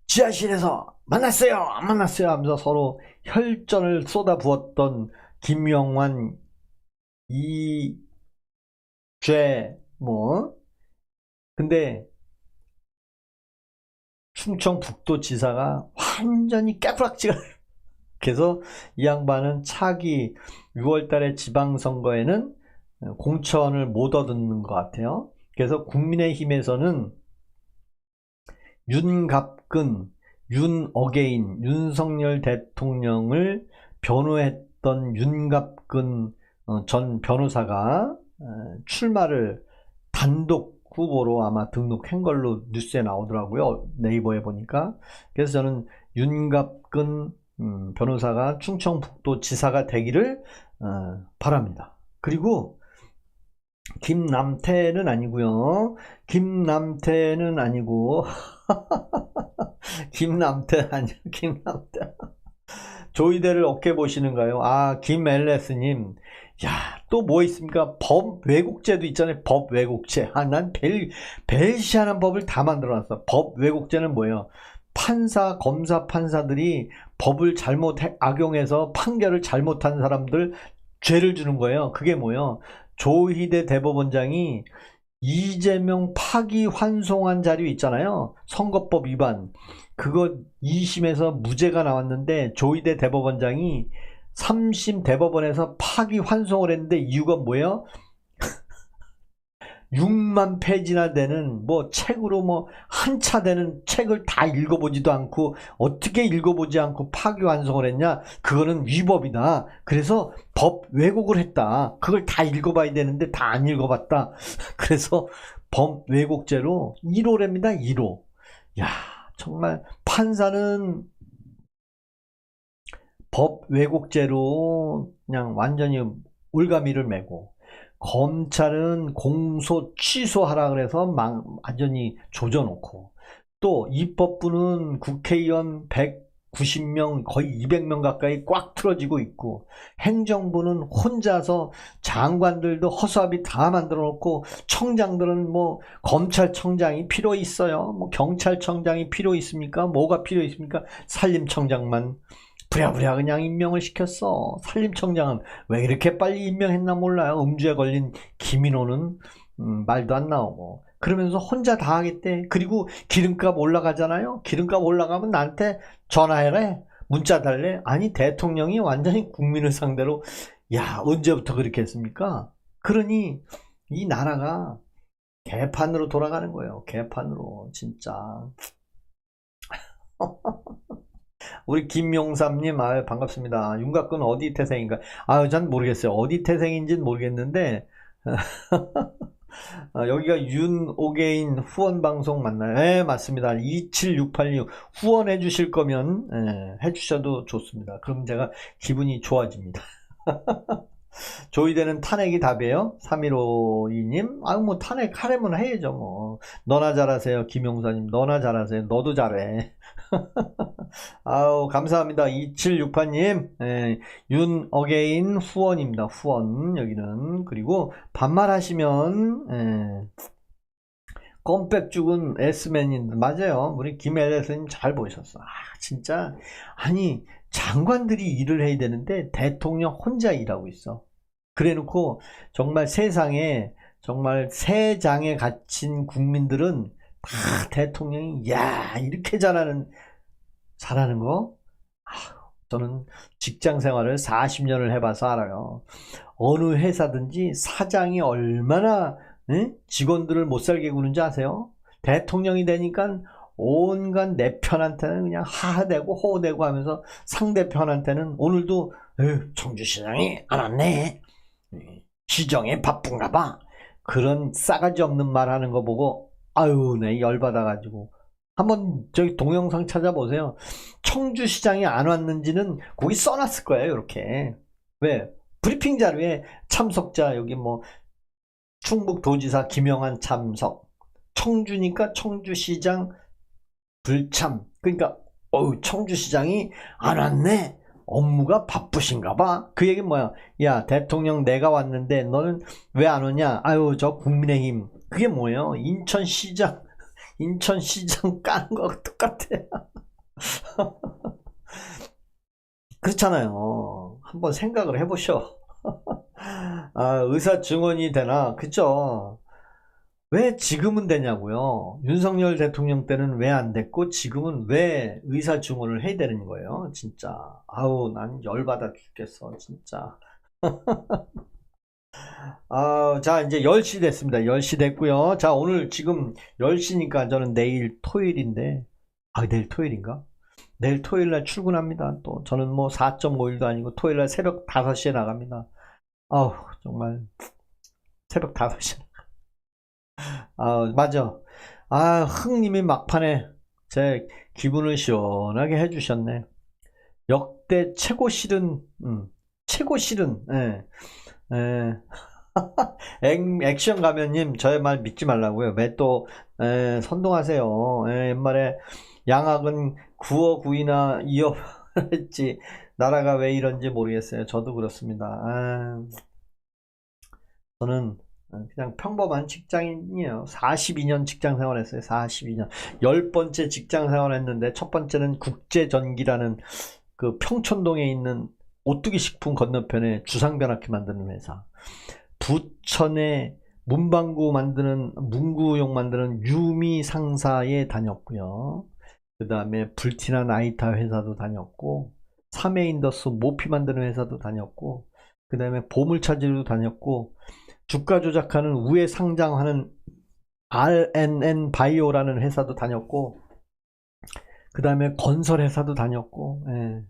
A: 지하실에서 만났어요, 안 만났어요 하면서 서로 혈전을 쏟아부었던 김영환, 이죄 뭐. 근데 충청북도지사가 완전히 깨부락지가 그래서 이 양반은 차기 6월달에 지방선거에는 공천을 못 얻는 것 같아요. 그래서 국민의힘에서는 윤갑근, 윤어게인, 윤석열 대통령을 변호했던 윤갑근 전 변호사가 출마를 단독 후보로 아마 등록한 걸로 뉴스에 나오더라고요. 네이버에 보니까. 그래서 저는 윤갑근 변호사가 충청북도 지사가 되기를 바랍니다. 그리고 김남태는 아니고요. 김남태는 아니고 김남태 아니요. 김남태. 조이대를 어깨 보시는가요? 김LS님. 야, 또 뭐 있습니까? 법 왜곡죄도 있잖아요. 법 왜곡죄. 난 벨시하는 법을 다 만들어놨어. 법 왜곡죄는 뭐예요? 판사, 검사, 판사들이 법을 잘못 악용해서 판결을 잘못한 사람들 죄를 주는 거예요. 그게 뭐예요? 조희대 대법원장이 이재명 파기환송한 자료 있잖아요. 선거법 위반. 그거 2심에서 무죄가 나왔는데 조희대 대법원장이 3심 대법원에서 파기환송을 했는데 이유가 뭐예요? 6만 페이지나 되는 뭐 책으로 뭐 한차 되는 책을 다 읽어보지도 않고 어떻게 읽어보지 않고 파기환송을 했냐? 그거는 위법이다. 그래서 법 왜곡을 했다. 그걸 다 읽어봐야 되는데 다 안 읽어봤다. 그래서 법 왜곡죄로 1호랍니다. 1호. 야, 정말 판사는 법 왜곡죄로 그냥 완전히 올가미를 메고, 검찰은 공소 취소하라 그래서 완전히 조져놓고, 또 입법부는 국회의원 190명 거의 200명 가까이 꽉 틀어지고 있고, 행정부는 혼자서 장관들도 허수아비 다 만들어 놓고, 청장들은 뭐 검찰청장이 필요 있어요? 뭐 경찰청장이 필요 있습니까? 뭐가 필요 있습니까? 산림청장만 부랴부랴 그냥 임명을 시켰어. 산림청장은 왜 이렇게 빨리 임명했나 몰라요. 음주에 걸린 김인호는 말도 안 나오고. 그러면서 혼자 다 하겠대. 그리고 기름값 올라가잖아요. 기름값 올라가면 나한테 전화해라. 문자 달래? 아니, 대통령이 완전히 국민을 상대로, 야, 언제부터 그렇게 했습니까? 그러니 이 나라가 개판으로 돌아가는 거예요. 개판으로, 진짜. 우리 김용삼님, 아유, 반갑습니다. 윤곽근 어디 태생인가? 아유, 전 모르겠어요. 어디 태생인지는 모르겠는데, 여기가 윤오게인 후원방송 맞나요? 네, 맞습니다. 27686 후원해 주실 거면 해주셔도 좋습니다. 그럼 제가 기분이 좋아집니다. 조이되는 탄핵이 답이에요? 3152님, 아유, 뭐 탄핵하려면 해야죠, 뭐. 너나 잘하세요, 김용사님. 너나 잘하세요. 너도 잘해. 아우, 감사합니다. 2768님, 윤어게인 후원입니다. 후원, 여기는. 그리고 반말하시면, 껌백 죽은 S맨인데, 맞아요. 우리 김엘레스님 잘 보셨어. 아, 진짜. 아니, 장관들이 일을 해야 되는데, 대통령 혼자 일하고 있어. 그래 놓고, 정말 세상에, 정말 세장에 갇힌 국민들은 다 대통령이, 야, 이렇게 잘하는 거? 저는 직장 생활을 40년을 해봐서 알아요. 어느 회사든지 사장이 얼마나 직원들을 못 살게 구는지 아세요? 대통령이 되니까 온갖 내 편한테는 그냥 하하대고 호호대고 하면서 상대편한테는 오늘도 청주시장이 안 왔네. 시정에 바쁜가 봐. 그런 싸가지 없는 말 하는 거 보고 아유, 내 열받아가지고 한번 저기 동영상 찾아보세요. 청주시장이 안 왔는지는 거기 써놨을 거예요. 이렇게. 왜? 브리핑 자료에 참석자 여기 뭐 충북도지사 김영한 참석. 청주니까 청주시장 불참. 그러니까 청주시장이 안 왔네. 업무가 바쁘신가 봐. 그 얘기는 뭐야? 야, 대통령 내가 왔는데 너는 왜 안 오냐? 아유, 저 국민의힘. 그게 뭐예요? 인천시장 까는 거 똑같아. 그렇잖아요. 한번 생각을 해보셔. 의사 증언이 되나? 그쵸? 왜 지금은 되냐고요? 윤석열 대통령 때는 왜 안 됐고 지금은 왜 의사 증언을 해야 되는 거예요? 진짜. 아우, 난 열받아 죽겠어. 진짜. 자, 이제 10시 됐습니다. 10시 됐고요. 자, 오늘 지금 10시니까 저는 내일 토요일인데, 내일 토요일인가? 내일 토요일날 출근합니다. 또, 저는 뭐 4.5일도 아니고 토요일날 새벽 5시에 나갑니다. 아우, 정말, 새벽 5시에. 맞아. 흥님이 막판에 제 기분을 시원하게 해주셨네. 역대 최고 싫은, 예. 액션 가면님 저의 말 믿지 말라고요. 왜 또 선동하세요. 옛말에 양악은 구어 구이나 이어 했지 나라가 왜 이런지 모르겠어요. 저도 그렇습니다. 저는 그냥 평범한 직장인이에요. 42년 직장 생활했어요. 42년 10번째 직장 생활했는데 첫 번째는 국제전기라는 그 평촌동에 있는 오뚜기 식품 건너편에 주상변압기 만드는 회사, 부천에 문구용 만드는 유미 상사에 다녔고요. 그 다음에 불티나 나이타 회사도 다녔고, 삼해인더스 모피 만드는 회사도 다녔고, 그 다음에 보물차지도 다녔고, 주가 조작하는 우회 상장하는 RNN 바이오라는 회사도 다녔고, 그 다음에 건설 회사도 다녔고, 예.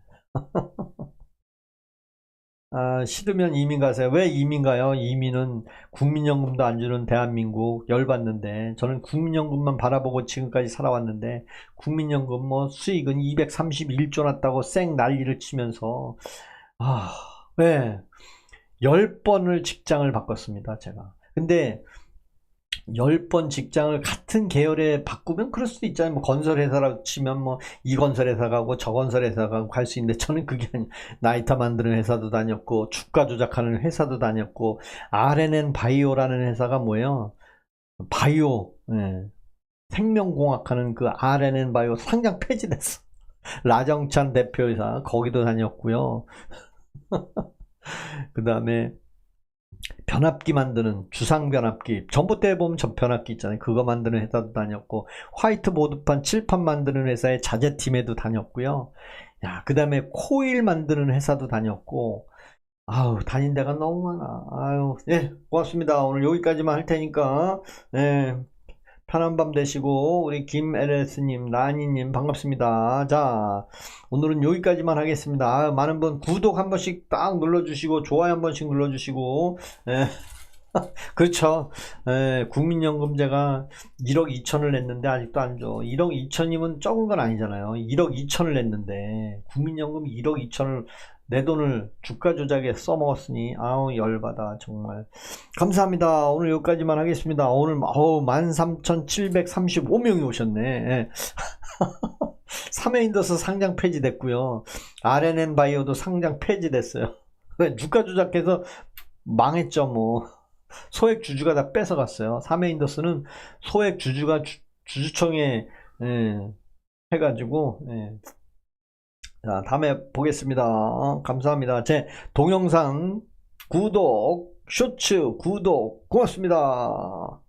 A: 싫으면 이민 가세요. 왜 이민 가요? 이민은 국민연금도 안 주는 대한민국 열받는데, 저는 국민연금만 바라보고 지금까지 살아왔는데, 국민연금 뭐 수익은 231조 났다고 쌩 난리를 치면서, 왜? 10번을 직장을 바꿨습니다, 제가. 근데 10번 직장을 같은 계열에 바꾸면 그럴 수도 있잖아요. 뭐 건설회사라고 치면 뭐 이 건설회사 가고 저 건설회사 가고 갈 수 있는데, 저는 그게 아니, 나이타 만드는 회사도 다녔고 주가 조작하는 회사도 다녔고, RNN 바이오라는 회사가 뭐예요? 바이오, 생명공학하는 그 RNN 바이오 상장 폐지됐어. 라정찬 대표이사 거기도 다녔고요. 그 다음에 변압기 만드는 주상 변압기, 전봇대에 보면 저 변압기 있잖아요. 그거 만드는 회사도 다녔고, 화이트보드판 칠판 만드는 회사의 자재팀에도 다녔고요. 야, 그 다음에 코일 만드는 회사도 다녔고, 아우, 다닌 데가 너무 많아. 아유, 예, 고맙습니다. 오늘 여기까지만 할 테니까, 예, 편한 밤 되시고, 우리 김LS님, 라니님, 반갑습니다. 자, 오늘은 여기까지만 하겠습니다. 아유, 많은 분 구독 한 번씩 딱 눌러주시고, 좋아요 한 번씩 눌러주시고, 예. 그렇죠. 예, 국민연금제가 1억 2천을 냈는데 아직도 안 줘. 1억 2천이면 적은 건 아니잖아요. 1억 2천을 냈는데 국민연금 1억 2천을 내 돈을 주가 조작에 써먹었으니 아우 열받아 정말. 감사합니다. 오늘 여기까지만 하겠습니다. 오늘 13,735명이 오셨네. 예. 사메인더스 상장 폐지됐고요. RNN 바이오도 상장 폐지됐어요. 주가 조작해서 망했죠 뭐. 소액 주주가 다 뺏어갔어요. 사메인더스는 소액 주주가 주주총회 해가지고 자, 다음에 보겠습니다. 감사합니다. 제 동영상 구독, 쇼츠 구독 고맙습니다.